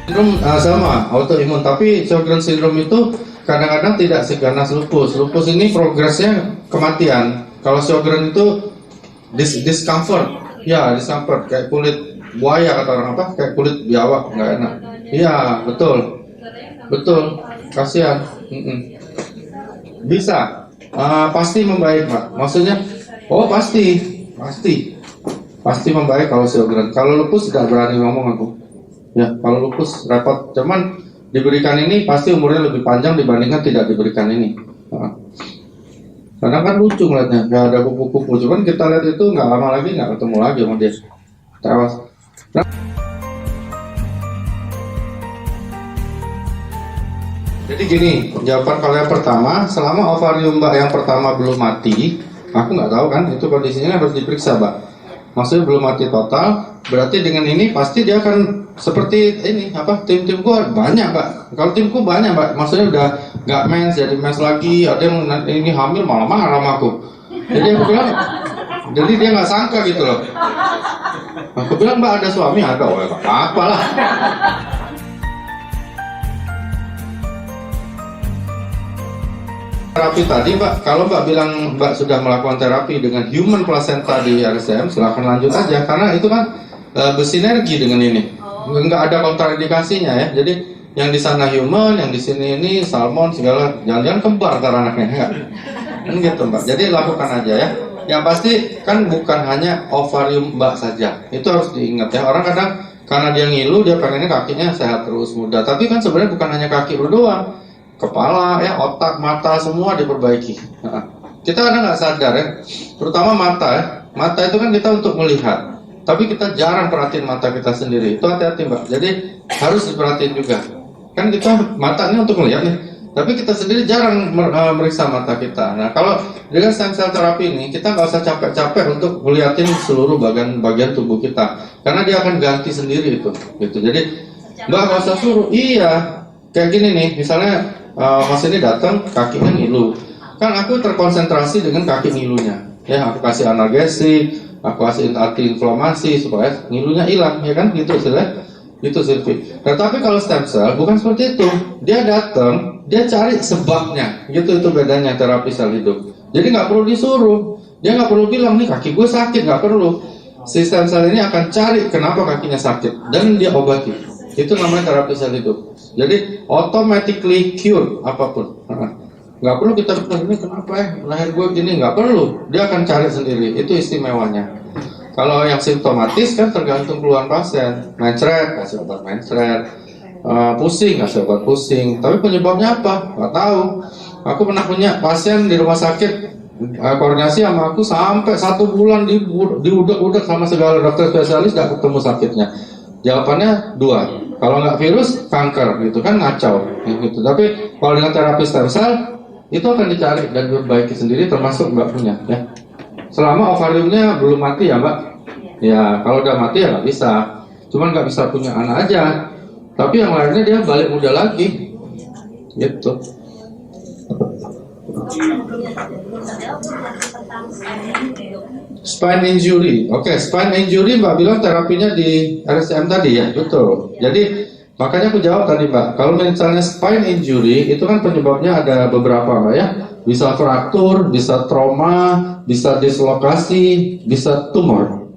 S1: Sindrom sama autoimun, tapi Sjogren syndrome itu kadang-kadang tidak seganas lupus. Lupus ini progresnya kematian. Kalau Sjogren itu discomfort, ya discomfort kayak kulit buaya kata orang apa, kayak kulit biawak, nggak enak. Iya betul, kasihan. Bisa, pasti membaik Pak. Maksudnya, pasti membaik kalau Sjogren. Kalau lupus tidak berani ngomong aku. Ya, kalau lupus repot. Cuman diberikan ini pasti umurnya lebih panjang dibandingkan tidak diberikan ini. Karena kan lucu ngeliatnya, nggak ada kupu-kupu. Cuman kita lihat itu nggak lama lagi nggak ketemu lagi sama dia. Tewas. Jadi gini, jawaban kalau yang pertama, selama ovarium Mbak yang pertama belum mati, aku nggak tahu kan, itu kondisinya harus diperiksa Mbak. Maksudnya belum mati total, berarti dengan ini pasti dia akan seperti ini, tim-timku banyak Mbak. Kalau timku banyak Mbak, maksudnya udah nggak mens, jadi mens lagi, ada yang ini hamil malah marah sama aku. Jadi aku bilang, jadi dia nggak sangka gitu loh. Aku bilang Mbak ada suami, ada, oh apa lah. Terapi tadi Mbak, kalau Mbak bilang Mbak sudah melakukan terapi dengan human placenta di RSCM, silahkan lanjut aja, karena itu kan bersinergi dengan ini, nggak ada kontraindikasinya ya. Jadi yang di sana human, yang di sini ini salmon segala, jangan-jangan kembar ntar anaknya, enggak? Kan gitu Mbak. Jadi lakukan aja ya. Yang pasti kan bukan hanya ovarium Mbak saja, itu harus diingat ya. Orang kadang karena dia ngilu, dia pengennya kakinya sehat terus muda, tapi kan sebenarnya bukan hanya kaki lu doang. Kepala, ya, otak, mata, semua diperbaiki. Nah, kita kadang nggak sadar ya, terutama mata ya. Mata itu kan kita untuk melihat, tapi kita jarang perhatiin mata kita sendiri. Itu hati-hati Mbak, jadi harus diperhatiin juga. Kan kita matanya untuk melihat nih, tapi kita sendiri jarang meriksa mata kita. Nah kalau dengan stem cell terapi ini, kita nggak usah capek-capek untuk melihatin seluruh bagian tubuh kita, karena dia akan ganti sendiri itu. Gitu. Jadi Mbak nggak usah suruh, iya. Kayak gini nih, misalnya Mas ini datang, kakinya ngilu. Kan aku terkonsentrasi dengan kaki ngilunya. Ya, aku kasih analgesik, aku kasih anti-inflamasi supaya ngilunya hilang, ya kan? Gitu istilahnya. Itu Silvi. Nah, tapi kalau stem cell bukan seperti itu. Dia datang, dia cari sebabnya. Gitu itu bedanya terapi sel hidup. Jadi nggak perlu disuruh. Dia nggak perlu bilang nih kaki gue sakit, nggak perlu. Si stem cell ini akan cari kenapa kakinya sakit dan dia obati. Itu namanya terapi sel hidup. Jadi automatically cure apapun. Nggak perlu kita bilang ini kenapa ya lahir gue gini, nggak perlu. Dia akan cari sendiri. Itu istimewanya. Kalau yang simptomatis kan tergantung keluhan pasien. Mencret, kasih obat mencret. Pusing, kasih obat pusing. Tapi penyebabnya apa? Nggak tahu. Aku pernah punya pasien di rumah sakit koordinasi sama aku sampai 1 bulan diudak-udak sama segala dokter spesialis, nggak ketemu sakitnya. Jawabannya 2. Kalau nggak virus, kanker gitu kan, ngacau gitu. Tapi kalau dengan terapi stem cell itu akan dicari dan diperbaiki sendiri, termasuk Mbak punya ya. Selama ovariumnya belum mati ya Mbak. Ya kalau udah mati ya nggak bisa. Cuman nggak bisa punya anak aja. Tapi yang lainnya dia balik muda lagi. Gitu. Spine injury, oke, spine injury Mbak bilang terapinya di RSCM tadi ya, betul. Jadi makanya aku jawab tadi Mbak, kalau misalnya spine injury itu kan penyebabnya ada beberapa Mbak ya, bisa fraktur, bisa trauma, bisa dislokasi, bisa tumor.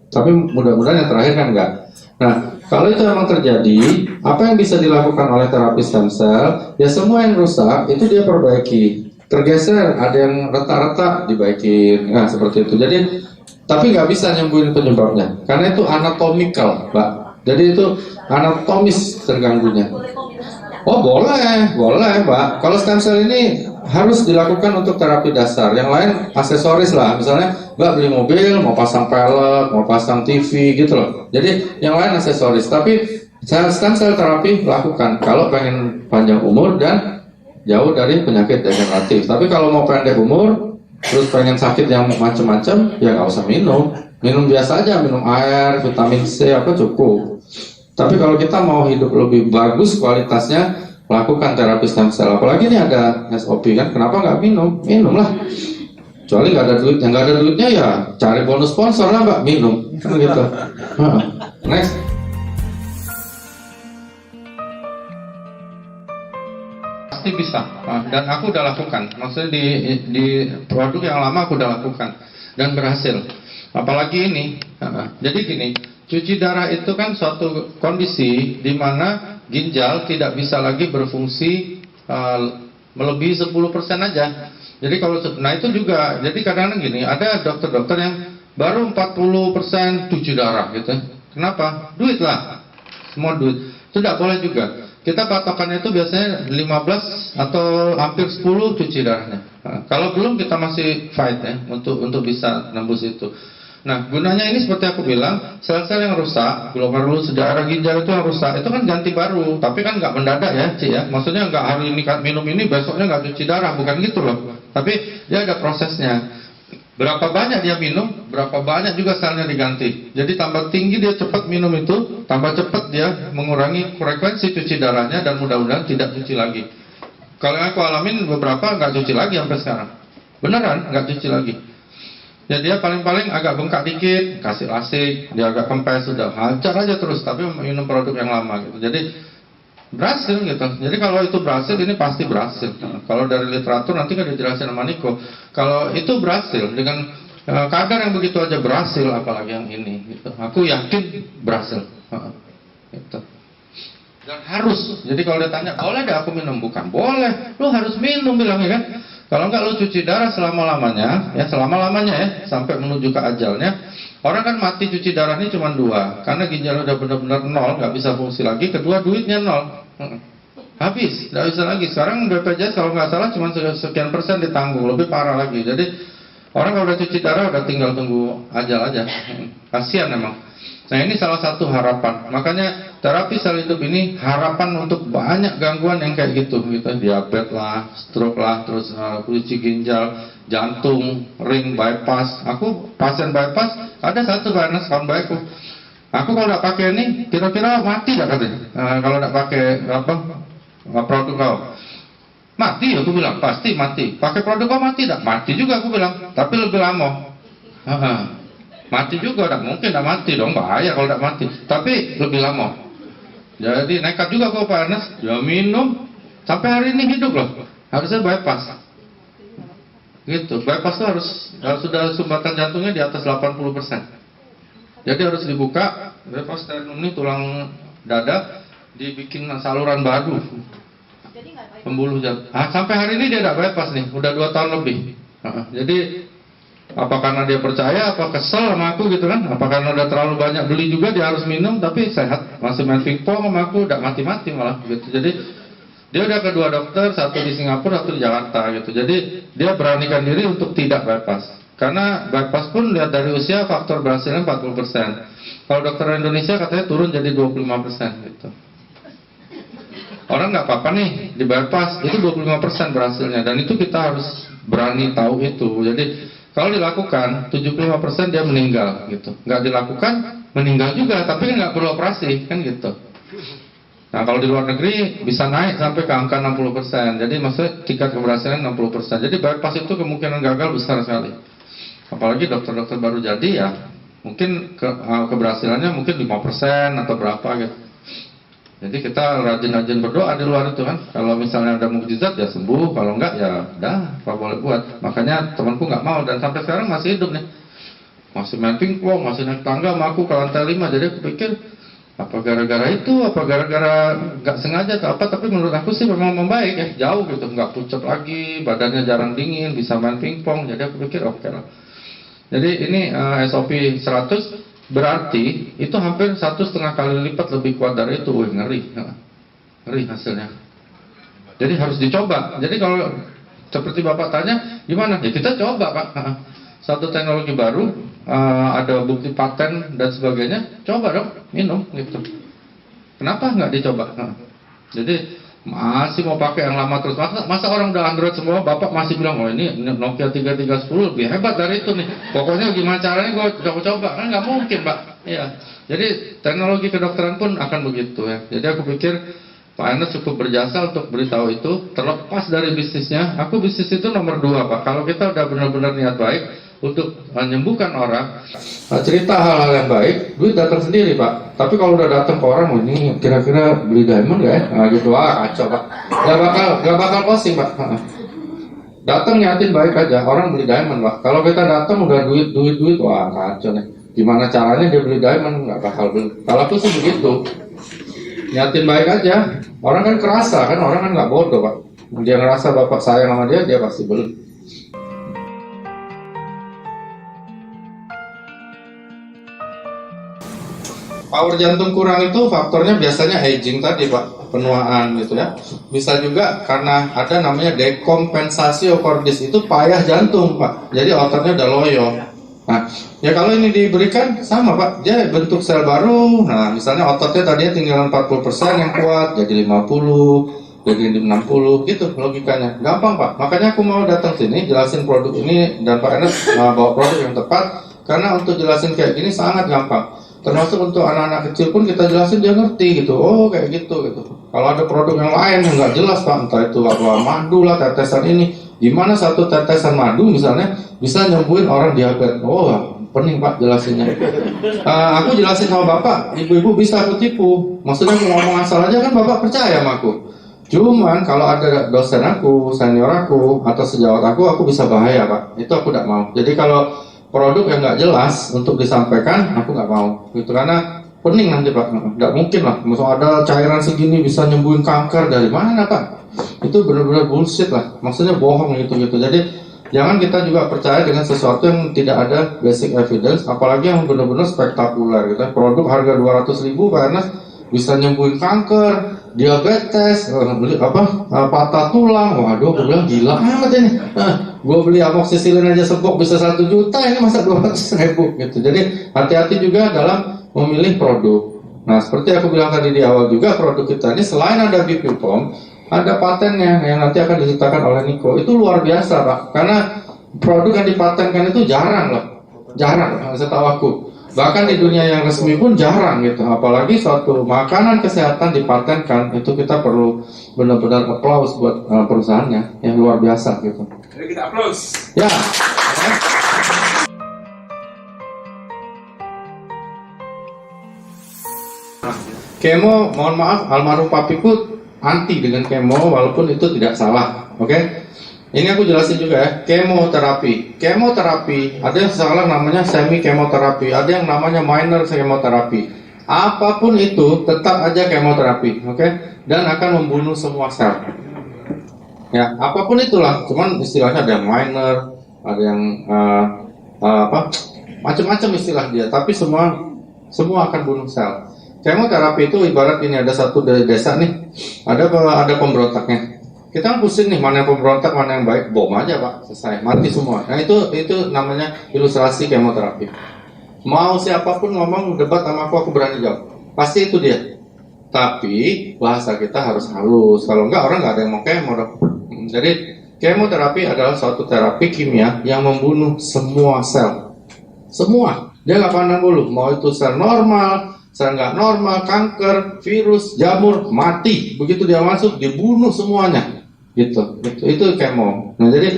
S1: Tapi mudah-mudahan yang terakhir kan enggak. Nah, kalau itu memang terjadi, apa yang bisa dilakukan oleh terapi stem cell? Ya semua yang rusak itu dia perbaiki. Tergeser, ada yang retak-retak dibaikin, nah seperti itu. Jadi, tapi nggak bisa nyembuhin penyebabnya, karena itu anatomikal, Mbak. Jadi itu anatomis terganggunya. Oh boleh, Mbak. Kalau stem cell ini harus dilakukan untuk terapi dasar. Yang lain aksesoris lah, misalnya Mbak beli mobil, mau pasang pelek, mau pasang TV gitu loh. Jadi yang lain aksesoris. Tapi stem cell terapi lakukan kalau pengen panjang umur dan jauh dari penyakit degeneratif. Tapi kalau mau pendek umur, terus pengen sakit yang macam-macam, ya nggak usah minum. Minum biasa aja, minum air, vitamin C apa cukup. Tapi kalau kita mau hidup lebih bagus kualitasnya, lakukan terapi stem cell. Apalagi ini ada SOP kan, kenapa nggak minum? Minum lah. Kecuali nggak ada duit, yang nggak ada duitnya ya cari bonus sponsor lah Mbak, minum. Kan gitu. Next. Pasti bisa, dan aku udah lakukan. Maksudnya di produk yang lama aku udah lakukan dan berhasil. Apalagi ini, jadi gini, cuci darah itu kan suatu kondisi di mana ginjal tidak bisa lagi berfungsi melebihi 10% aja. Jadi kalau, nah itu juga, jadi kadang-kadang gini, ada dokter-dokter yang baru 40% cuci darah gitu. Kenapa? Duit lah, semua duit. Itu tidak boleh juga. Kita patokannya itu biasanya 15 atau hampir 10 cuci darahnya. Nah, kalau belum kita masih fight ya untuk bisa nembus itu. Nah, gunanya ini seperti aku bilang, sel-sel yang rusak, glomerulus darah ginjal itu yang rusak, itu kan ganti baru, tapi kan nggak mendadak ya, Ci ya. Maksudnya nggak hari ini minum ini, besoknya nggak cuci darah, bukan gitu loh. Tapi dia ada prosesnya. Berapa banyak dia minum, berapa banyak juga selnya diganti. Jadi tambah tinggi dia cepat minum itu, tambah cepat dia mengurangi frekuensi cuci darahnya dan mudah-mudahan tidak cuci lagi. Kalau yang aku alamin beberapa nggak cuci lagi sampai sekarang. Beneran nggak cuci lagi. Ya dia paling-paling agak bengkak dikit, kasih lasik, dia agak kempes, sudah hajar aja terus, tapi minum produk yang lama gitu. Jadi berhasil gitu. Jadi kalau itu berhasil, ini pasti berhasil. Kalau dari literatur nanti kan dijelasin sama Niko. Kalau itu berhasil dengan kadar yang begitu aja berhasil, apalagi yang ini. Gitu. Aku yakin berhasil. Gitu. Dan harus. Jadi kalau dia tanya, boleh deh aku minum? Bukan boleh. Lu harus minum bilangnya kan. Kalau enggak lu cuci darah selama-lamanya, ya selama-lamanya ya, sampai menuju ke ajalnya. Orang kan mati cuci darahnya cuma 2, karena ginjal udah benar-benar nol, nggak bisa fungsi lagi. Kedua, duitnya nol, habis, nggak bisa lagi. Sekarang BPJS kalau nggak salah cuma sekian persen ditanggung, lebih parah lagi. Jadi orang kalau udah cuci darah udah tinggal tunggu ajal aja. Kasihan memang. Nah ini salah satu harapan. Makanya terapi sel hidup ini harapan untuk banyak gangguan yang kayak gitu, diabetes lah, stroke lah, terus polusi ginjal, jantung, ring, bypass. Aku pasien bypass ada satu barnes kawan baikku. Aku kalau nggak pakai ini, kira-kira mati nggak katanya? Kalau nggak pakai produk kau, mati. Aku bilang pasti mati. Pakai produk kau mati nggak? Mati juga aku bilang, tapi lebih lama. Mati juga, tidak mungkin tidak mati dong, bahaya kalau tidak mati. Tapi lebih lama. Jadi nekat juga kok Pak Ernest, ya minum sampai hari ini hidup loh. Harusnya bypass. Gitu, bypass itu harus sudah sumbatan jantungnya di atas 80%. Jadi harus dibuka, bypass sternum ini tulang dada, dibikin saluran baru. Pembuluh jantung. Sampai hari ini dia tidak bypass nih, udah 2 tahun lebih. Jadi apa karena dia percaya, apa kesel sama aku gitu kan? Apa karena udah terlalu banyak beli juga dia harus minum, tapi sehat, masih main pingpong sama aku, udah mati-mati malah gitu. Jadi dia udah ke 2 dokter, satu di Singapura, satu di Jakarta gitu. Jadi dia beranikan diri untuk tidak bypass. Karena bypass pun lihat dari usia faktor berhasilnya 40%. Kalau dokter Indonesia katanya turun jadi 25% gitu. Orang nggak apa-apa nih di bypass, itu 25% berhasilnya, dan itu kita harus berani tahu itu. Jadi kalau dilakukan, 75% dia meninggal gitu. Nggak dilakukan, meninggal juga, tapi nggak perlu operasi, kan gitu. Nah kalau di luar negeri bisa naik sampai ke angka 60%. Jadi maksudnya tingkat keberhasilan 60%. Jadi bypass itu kemungkinan gagal besar sekali. Apalagi dokter-dokter baru jadi ya, mungkin keberhasilannya mungkin 5% atau berapa gitu. Jadi kita rajin-rajin berdoa di luar itu kan. Kalau misalnya ada mukjizat ya sembuh, kalau enggak ya udah, apa boleh buat. Makanya temanku nggak mau dan sampai sekarang masih hidup nih. Masih main pingpong, masih naik tangga sama aku ke lantai 5. Jadi aku pikir apa gara-gara itu, apa gara-gara nggak sengaja atau apa. Tapi menurut aku sih memang membaik ya, jauh gitu, nggak pucat lagi, badannya jarang dingin, bisa main pingpong. Jadi aku pikir oke lah. Jadi ini SOP 100 berarti itu hampir 1,5 kali lipat lebih kuat dari itu. Wih, ngeri hasilnya. Jadi harus dicoba. Jadi kalau seperti Bapak tanya gimana, ya kita coba Pak. Satu teknologi baru, ada bukti paten dan sebagainya, coba dong minum gitu. Kenapa nggak dicoba? Jadi masih mau pakai yang lama terus. Masa orang udah Android semua, Bapak masih bilang, oh ini Nokia 3310 lebih hebat dari itu nih. Pokoknya gimana caranya gue coba-coba. Kan nggak mungkin Pak. Iya. Jadi teknologi kedokteran pun akan begitu ya. Jadi aku pikir Pak Ernest cukup berjasa untuk beritahu itu. Terlepas dari bisnisnya, aku bisnis itu nomor 2 Pak. Kalau kita udah benar-benar niat baik untuk menyembuhkan orang, cerita hal-hal yang baik, duit datang sendiri Pak. Tapi kalau udah datang ke orang, oh, ini kira-kira beli diamond nggak ya? Nah, gitu, kacau Pak. Gak bakal closing Pak. Datang niatin baik aja, orang beli diamond Pak. Kalau kita datang udah duit, wah kacau nih. Gimana caranya dia beli diamond? Nggak bakal beli. Kalau aku sih begitu, niatin baik aja. Orang kan kerasa kan, orang kan nggak bodoh Pak. Dia ngerasa Bapak sayang sama dia pasti beli. Power jantung kurang itu faktornya biasanya aging tadi Pak, penuaan gitu ya. Bisa juga karena ada namanya dekompensatio cordis, itu payah jantung Pak. Jadi ototnya udah loyo. Nah, ya kalau ini diberikan sama Pak, dia bentuk sel baru. Nah, misalnya ototnya tadinya tinggal 40% yang kuat, jadi 50, jadi 60, gitu logikanya. Gampang Pak, makanya aku mau datang sini, jelasin produk ini, dan Pak Ernest bawa produk yang tepat, karena untuk jelasin kayak gini sangat gampang. Termasuk untuk anak-anak kecil pun kita jelasin dia ngerti gitu, oh kayak gitu. Kalau ada produk yang lain yang nggak jelas Pak, entah itu apa madu lah, tetesan ini, gimana satu tetesan madu misalnya bisa nyembuhin orang diabetes. Oh, pening Pak jelasinnya. Aku jelasin sama Bapak, ibu-ibu bisa aku tipu. Maksudnya aku ngomong asal aja kan Bapak percaya sama aku. Cuman kalau ada dosen aku, senior aku, atau sejawat aku bisa bahaya Pak. Itu aku tidak mau. Jadi kalau produk yang nggak jelas untuk disampaikan, aku nggak mau. Gitu, karena pening nanti Pak. Nggak mungkin lah. Misal ada cairan segini bisa nyembuhin kanker, dari mana Pak? Itu benar-benar bullshit lah. Maksudnya bohong gitu. Jadi jangan kita juga percaya dengan sesuatu yang tidak ada basic evidence, apalagi yang benar-benar spektakuler gitu. Produk harga 200.000 karena bisa nyembuhin kanker, diabetes, patah tulang. Waduh, aku bilang gila amat ini. Gue beli amoxicillin aja sepok bisa 1 juta, ini masa 200.000 gitu. Jadi hati-hati juga dalam memilih produk. Nah, seperti aku bilang tadi di awal juga, produk kita ini selain ada BP POM, ada patennya yang nanti akan diceritakan oleh Niko. Itu luar biasa Pak, karena produk yang dipatenkan itu jarang loh, setahu aku. Bahkan di dunia yang resmi pun jarang gitu. Apalagi suatu makanan kesehatan dipatenkan, itu kita perlu benar-benar applause buat perusahaannya, yang luar biasa gitu.
S5: Jadi kita applause.
S1: Ya. Kemo, mohon maaf, almarhum papiku anti dengan kemo, walaupun itu tidak salah. Oke? Ini aku jelasin juga ya, kemoterapi. Kemoterapi, ada yang salah namanya semi kemoterapi, ada yang namanya minor kemoterapi. Apapun itu, tetap aja kemoterapi, oke? Dan akan membunuh semua sel. Ya, apapun itulah, cuman istilahnya ada yang minor, ada yang macam-macam istilah dia, tapi semua akan bunuh sel. Kemoterapi itu ibarat ini, ada satu desa nih, ada pemberontaknya. Kita kan pusing nih, mana yang pemberontak, mana yang baik, bom aja Pak, selesai, mati semua. Nah itu namanya ilustrasi kemoterapi. Mau siapapun ngomong, debat sama aku berani jawab. Pasti itu dia. Tapi bahasa kita harus halus, kalau enggak orang nggak ada yang mau kemo dong. Jadi kemoterapi adalah suatu terapi kimia yang membunuh semua sel. Semua, dia nggak pandang dulu, mau itu sel normal, sel nggak normal, kanker, virus, jamur, mati. Begitu dia masuk, dibunuh semuanya. Gitu. Itu kemo. Nah, jadi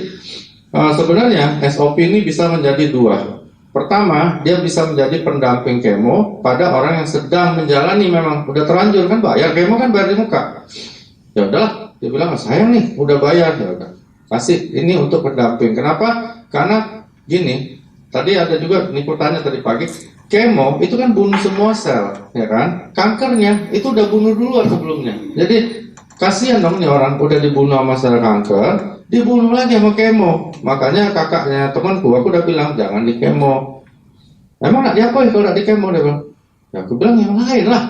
S1: sebenarnya SOP ini bisa menjadi 2. Pertama, dia bisa menjadi pendamping kemo pada orang yang sedang menjalani, memang udah terlanjur kan bayar kemo kan, bayar di muka. Ya udahlah, dia bilang sayang nih, udah bayar, ya udah. Kasih ini untuk pendamping. Kenapa? Karena gini, tadi ada juga Niko tanya tadi pagi, kemo itu kan bunuh semua sel, ya kan? Kankernya itu udah bunuh duluan sebelumnya. Jadi kasihan dong nih orang udah dibunuh sama sel kanker, dibunuh lagi sama kemo. Makanya kakaknya temanku, aku udah bilang jangan di kemo. Emang nak diapain kalau nak di kemo? Dia bilang, ya aku bilang yang lain lah.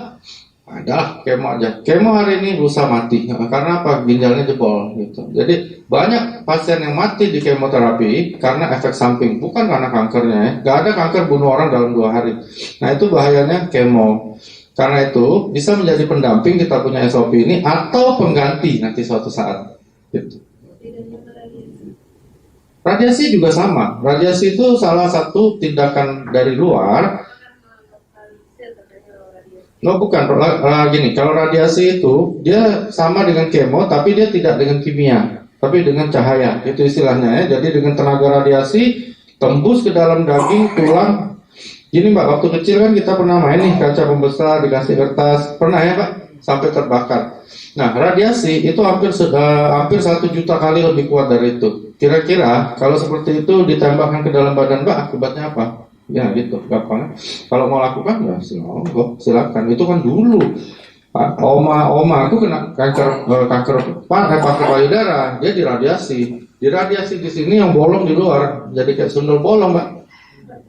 S1: Adalah kemo aja. Kemo hari ini lusa mati. Karena apa? Ginjalnya jebol gitu. Jadi banyak pasien yang mati di kemoterapi karena efek samping, bukan karena kankernya ya. Gak ada kanker bunuh orang dalam 2 hari. Nah itu bahayanya kemo. Karena itu bisa menjadi pendamping kita punya SOP ini atau pengganti nanti suatu saat. Gitu. Radiasi juga sama. Radiasi itu salah satu tindakan dari luar. No bukan, gini, kalau radiasi itu dia sama dengan kemo, tapi dia tidak dengan kimia, tapi dengan cahaya. Itu istilahnya ya. Jadi dengan tenaga radiasi tembus ke dalam daging, tulang. Gini Mbak, waktu kecil kan kita pernah main nih kaca pembesar, dikasih kertas, pernah ya Pak? Sampai terbakar. Nah, radiasi itu hampir 1 juta kali lebih kuat dari itu. Kira-kira kalau seperti itu ditembakkan ke dalam badan Mbak, akibatnya apa? Ya gitu, gampang. Kalau mau lakukan ya silakan. Itu kan dulu oma aku kena kanker payudara, dia diradiasi di sini, yang bolong di luar, jadi kayak sundel bolong Mbak.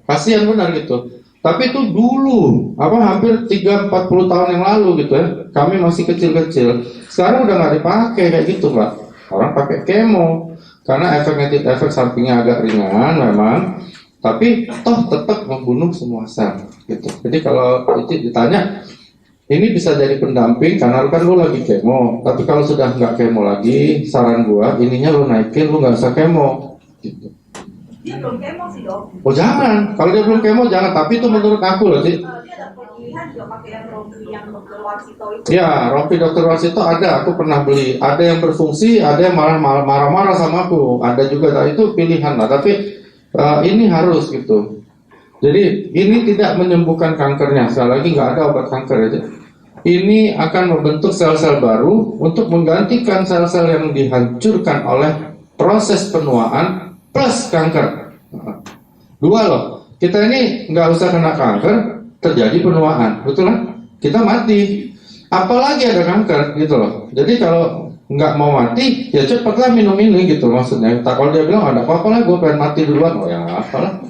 S1: Kasihan benar gitu. Tapi itu dulu, hampir 30-40 tahun yang lalu gitu ya. Kami masih kecil-kecil. Sekarang udah nggak dipakai kayak gitu Mbak. Orang pakai kemo karena efek sampingnya agak ringan memang. tapi toh tetap membunuh semua sel gitu. Jadi kalau itu ditanya, ini bisa jadi pendamping karena kan lu lagi kemo, tapi kalau sudah nggak kemo lagi, saran gua ininya lu naikin, lu nggak usah kemo gitu.
S5: Dia belum kemo sih dok.
S1: Oh jangan, kalau dia belum kemo jangan, tapi itu menurut aku loh sih.
S5: Dia ada pilihan juga pakai yang rompi yang dokter Warsito itu.
S1: Ya, rompi dokter Warsito ada, aku pernah beli. Ada yang berfungsi, ada yang malah marah-marah sama aku. Ada juga, nah, itu pilihan lah. Tapi ini harus gitu. Jadi ini tidak menyembuhkan kankernya. Sekali lagi nggak ada obat kanker itu. Ini akan membentuk sel-sel baru untuk menggantikan sel-sel yang dihancurkan oleh proses penuaan plus kanker. Dua loh. Kita ini nggak usah kena kanker, terjadi penuaan, betul kan? Kita mati. Apalagi ada kanker gitu loh. Jadi kalau nggak mau mati, ya cepatlah minum ini gitu maksudnya. Kalau dia bilang ada apa-apa lah, gue pengen mati duluan, oh ya apalah.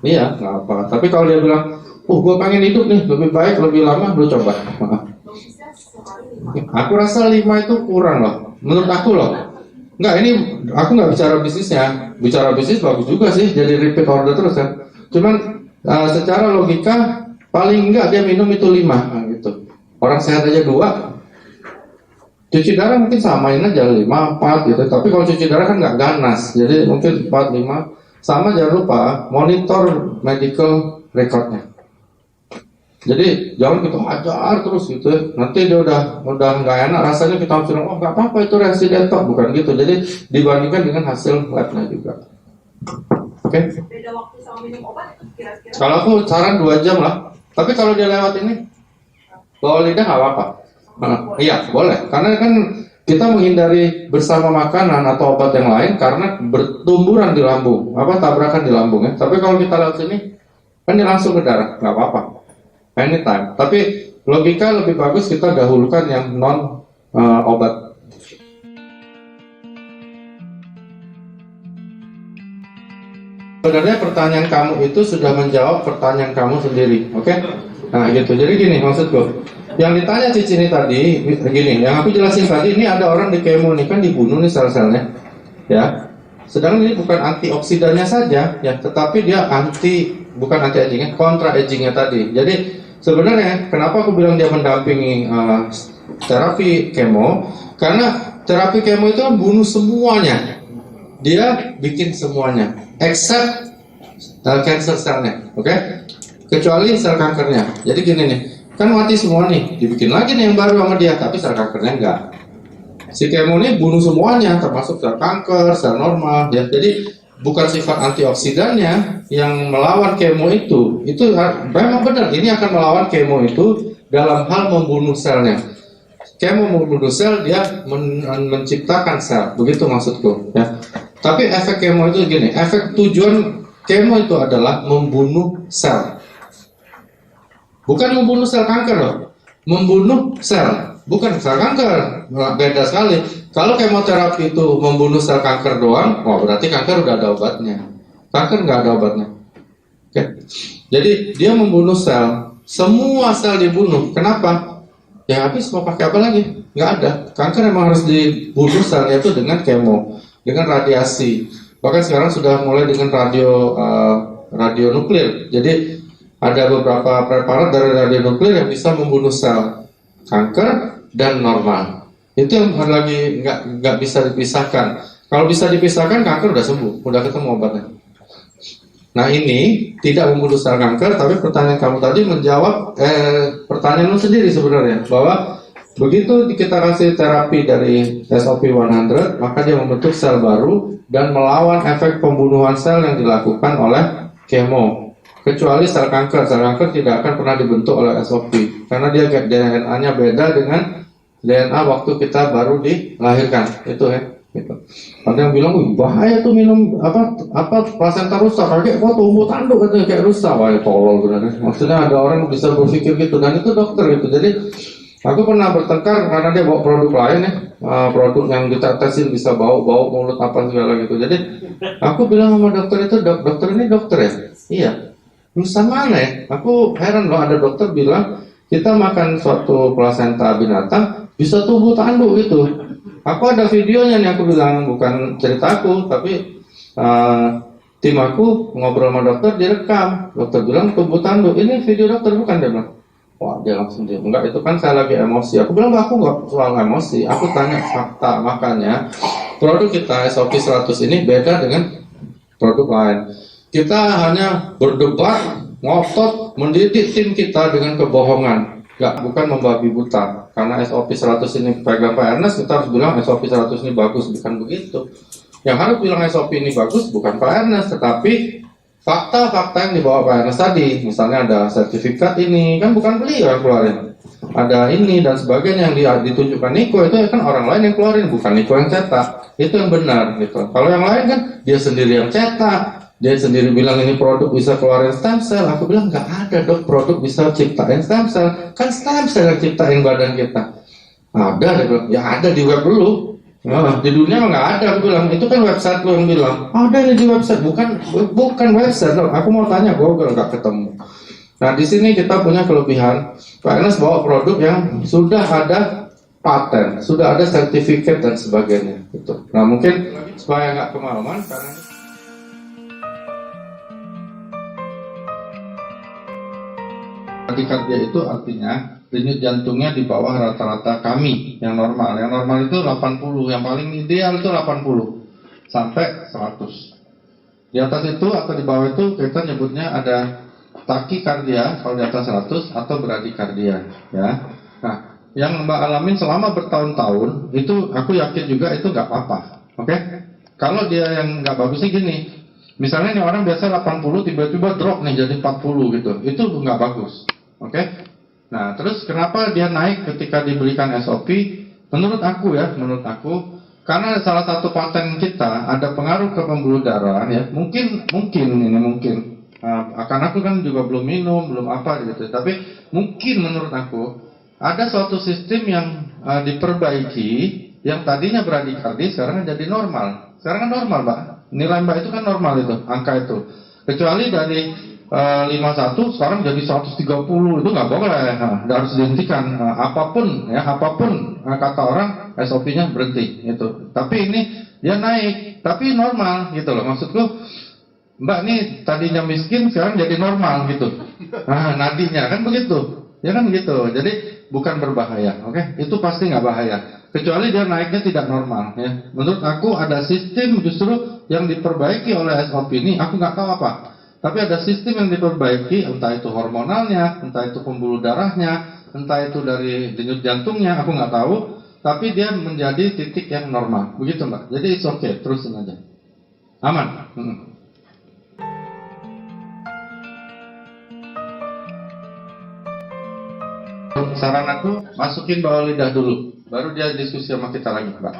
S1: Iya, nggak apa. Tapi kalau dia bilang, gue pengen hidup nih, lebih baik, lebih lama, lu coba.
S5: Dosisnya sehari 5.
S1: Aku rasa 5 itu kurang loh, menurut aku loh. Nggak, ini aku nggak bicara bisnisnya. Bicara bisnis bagus juga sih, jadi repeat order terus kan. Cuman secara logika, paling enggak dia minum itu 5 gitu. Orang sehat aja 2. Cuci darah mungkin samain aja 5, 4 gitu. Tapi kalau cuci darah kan nggak ganas, jadi mungkin 4, 5. Sama jangan lupa monitor medical recordnya. Jadi jangan kita hajar terus gitu. Nanti dia udah nggak enak rasanya, kita harus bilang, oh nggak apa-apa itu reaksi detok, bukan gitu. Jadi dibandingkan dengan hasil labnya juga. Oke?
S5: Beda waktu sama minum obat kira-kira.
S1: Kalau aku saran 2 jam lah. Tapi kalau dia lewat ini bawa lidah nggak apa-apa. Iya boleh. Karena kan kita menghindari bersama makanan atau obat yang lain karena bertumburan di lambung, tabrakan di lambung ya. Tapi kalau kita lewat sini, kan dia langsung ke darah, nggak apa-apa, anytime. Tapi logika lebih bagus kita dahulukan yang non obat. Sebenarnya pertanyaan kamu itu sudah menjawab pertanyaan kamu sendiri, oke? Nah gitu. Jadi gini maksudku. Yang ditanya Cici ini tadi, gini, yang aku jelasin tadi, ini ada orang di kemo nih, kan dibunuh nih sel-selnya, ya. Sedangkan ini bukan antioksidannya saja, ya, tetapi dia bukan anti agingnya, kontra agingnya tadi. Jadi sebenarnya kenapa aku bilang dia mendampingi terapi kemo? Karena terapi kemo itu kan bunuh semuanya, dia bikin semuanya, except cancer selnya, oke? Kecuali sel kankernya. Jadi gini nih. Kan mati semua nih, dibikin lagi nih yang baru sama dia, tapi sel kankernya enggak. Si kemo ini bunuh semuanya, termasuk sel kanker, sel normal, ya. Jadi bukan sifat antioksidannya yang melawan kemo itu memang benar, ini akan melawan kemo itu dalam hal membunuh selnya. Kemo membunuh sel, dia menciptakan sel, begitu maksudku, ya. Tapi efek kemo itu gini, efek tujuan kemo itu adalah membunuh sel. Bukan membunuh sel kanker loh, membunuh sel, bukan sel kanker, beda sekali. Kalau kemoterapi itu membunuh sel kanker doang, berarti kanker udah ada obatnya. Kanker nggak ada obatnya. Oke. Jadi dia membunuh sel, semua sel dibunuh. Kenapa? Ya habis mau pakai apa lagi? Nggak ada. Kanker emang harus dibunuh selnya itu dengan kemo, dengan radiasi. Bahkan sekarang sudah mulai dengan radio nuklir. Jadi ada beberapa preparat dari radionuklir yang bisa membunuh sel kanker dan normal. Itu yang lagi nggak bisa dipisahkan. Kalau bisa dipisahkan, kanker udah sembuh, udah ketemu obatnya. Nah ini tidak membunuh sel kanker, tapi pertanyaan kamu tadi menjawab pertanyaanmu sendiri sebenarnya, bahwa begitu kita kasih terapi dari SOP 100, maka dia membentuk sel baru dan melawan efek pembunuhan sel yang dilakukan oleh kemo. Kecuali sel kanker tidak akan pernah dibentuk oleh SOP karena dia DNA-nya beda dengan DNA waktu kita baru dilahirkan, itu ya. Gitu. Ada yang bilang, bahaya tuh minum plasenta rusak, kayak kok tumbuh tanduk katanya kayak rusak, wah tolol benar. Maksudnya ada orang yang bisa berpikir gitu dan itu dokter gitu. Jadi aku pernah bertengkar karena dia bawa produk lain ya, produk yang ditetesin bisa bau mulut apa segala gitu. Jadi aku bilang sama dokter itu, dokter ini dokter ya? Iya. Lulusan mana ya? Aku heran loh, ada dokter bilang kita makan suatu plasenta binatang bisa tumbuh tanduk gitu. Aku ada videonya nih, aku bilang bukan ceritaku, tapi tim aku ngobrol sama dokter, direkam. Dokter bilang tubuh tanduk, ini video dokter bukan, dia bilang. Wah, dia langsung dia, enggak, itu kan saya lagi emosi. Aku bilang, aku nggak soal emosi, aku tanya fakta. Makanya produk kita SOP 100 ini beda dengan produk lain. Kita hanya berdebat, ngotot, mendidik tim kita dengan kebohongan, bukan membabi buta. Karena SOP 100 ini pegang Pak Ernest, kita harus bilang SOP 100 ini bagus, bukan begitu. Yang harus bilang SOP ini bagus bukan Pak Ernest, tetapi fakta-fakta yang dibawa Pak Ernest tadi. Misalnya ada sertifikat ini, kan bukan beliau yang keluarin. Ada ini dan sebagainya yang ditunjukkan Niko, itu kan orang lain yang keluarin, bukan Niko yang cetak. Itu yang benar gitu. Kalau yang lain kan dia sendiri yang cetak, dia sendiri bilang ini produk bisa keluarin stem cell. Aku bilang nggak ada dok produk bisa ciptain stem cell. Kan stem cell yang ciptain badan kita. Ada, dia bilang, ya ada di web dulu. Nah, di dunia nggak ada, aku bilang. Itu kan website lo yang bilang. Ada nih di website, bukan website loh. Aku mau tanya Google, nggak ketemu. Nah di sini kita punya kelebihan. Pak Ernest bawa produk yang sudah ada paten, sudah ada sertifikat dan sebagainya. Gitu. Nah mungkin supaya nggak kemalaman karena Bradikardia itu artinya denyut jantungnya di bawah rata-rata kami yang normal. Yang normal itu 80, yang paling ideal itu 80 sampai 100. Di atas itu atau di bawah itu kita nyebutnya ada takikardia kalau di atas 100 atau bradikardia ya. Nah, yang Mbak alamin selama bertahun-tahun itu aku yakin juga itu nggak apa-apa. Oke? Kalau dia yang nggak bagusnya gini. Misalnya nih orang biasa 80 tiba-tiba drop nih jadi 40 gitu. Itu nggak bagus. Oke? Nah, terus kenapa dia naik ketika diberikan SOP? Menurut aku karena salah satu paten kita ada pengaruh ke pembuluh darah ya. Mungkin karena aku kan juga belum minum, belum apa gitu. Tapi mungkin menurut aku ada suatu sistem yang diperbaiki yang tadinya bradikardi sekarang jadi normal. Sekarang kan normal, Mbak. Nilai Mbak itu kan normal itu, angka itu. Kecuali dari 51 sekarang jadi 130 itu nggak boleh, harus dihentikan. Apapun kata orang SOP-nya berhenti itu. Tapi ini dia naik, tapi normal gitu loh. Maksudku Mbak nih tadinya miskin sekarang jadi normal gitu. Nah, nadinya kan begitu. Ya kan gitu. Jadi bukan berbahaya, oke? Itu pasti nggak bahaya. Kecuali dia naiknya tidak normal ya. Menurut aku ada sistem justru yang diperbaiki oleh SOP ini, aku nggak tahu apa. Tapi ada sistem yang diperbaiki, entah itu hormonalnya, entah itu pembuluh darahnya, entah itu dari denyut jantungnya, aku nggak tahu. Tapi dia menjadi titik yang normal, begitu Mbak. Jadi it's okay, terusin aja. Aman. Saran aku masukin bawah lidah dulu, baru dia diskusi sama kita lagi, Mbak.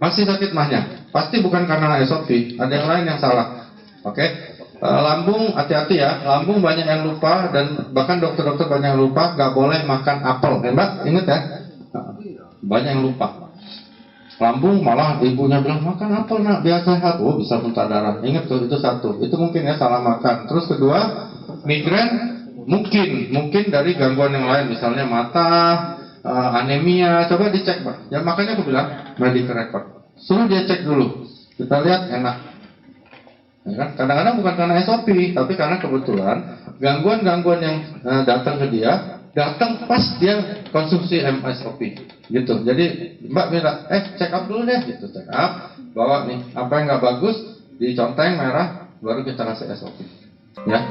S1: Masih sakit mahnya, pasti bukan karena SOP, ada yang lain yang salah. Oke? Lambung hati-hati ya, lambung banyak yang lupa dan bahkan dokter-dokter banyak yang lupa nggak boleh makan apel, Mbak, ingat ya? Banyak yang lupa. Lambung malah ibunya bilang makan apel nak biar sehat, oh bisa muntah darah. Ingat tuh itu satu, itu mungkin ya salah makan. Terus kedua, migrain. Mungkin dari gangguan yang lain, misalnya mata, anemia, coba dicek Pak. Ya makanya aku bilang medical record. Suruh dia cek dulu. Kita lihat enak. Ya kan? Kadang-kadang bukan karena SOP, tapi karena kebetulan gangguan-gangguan yang datang ke dia datang pas dia konsumsi MSOP gitu. Jadi Mbak minta, check up dulu deh gitu, check up, bawa nih apa yang nggak bagus, diconteng merah, baru kita kasih SOP. Ya.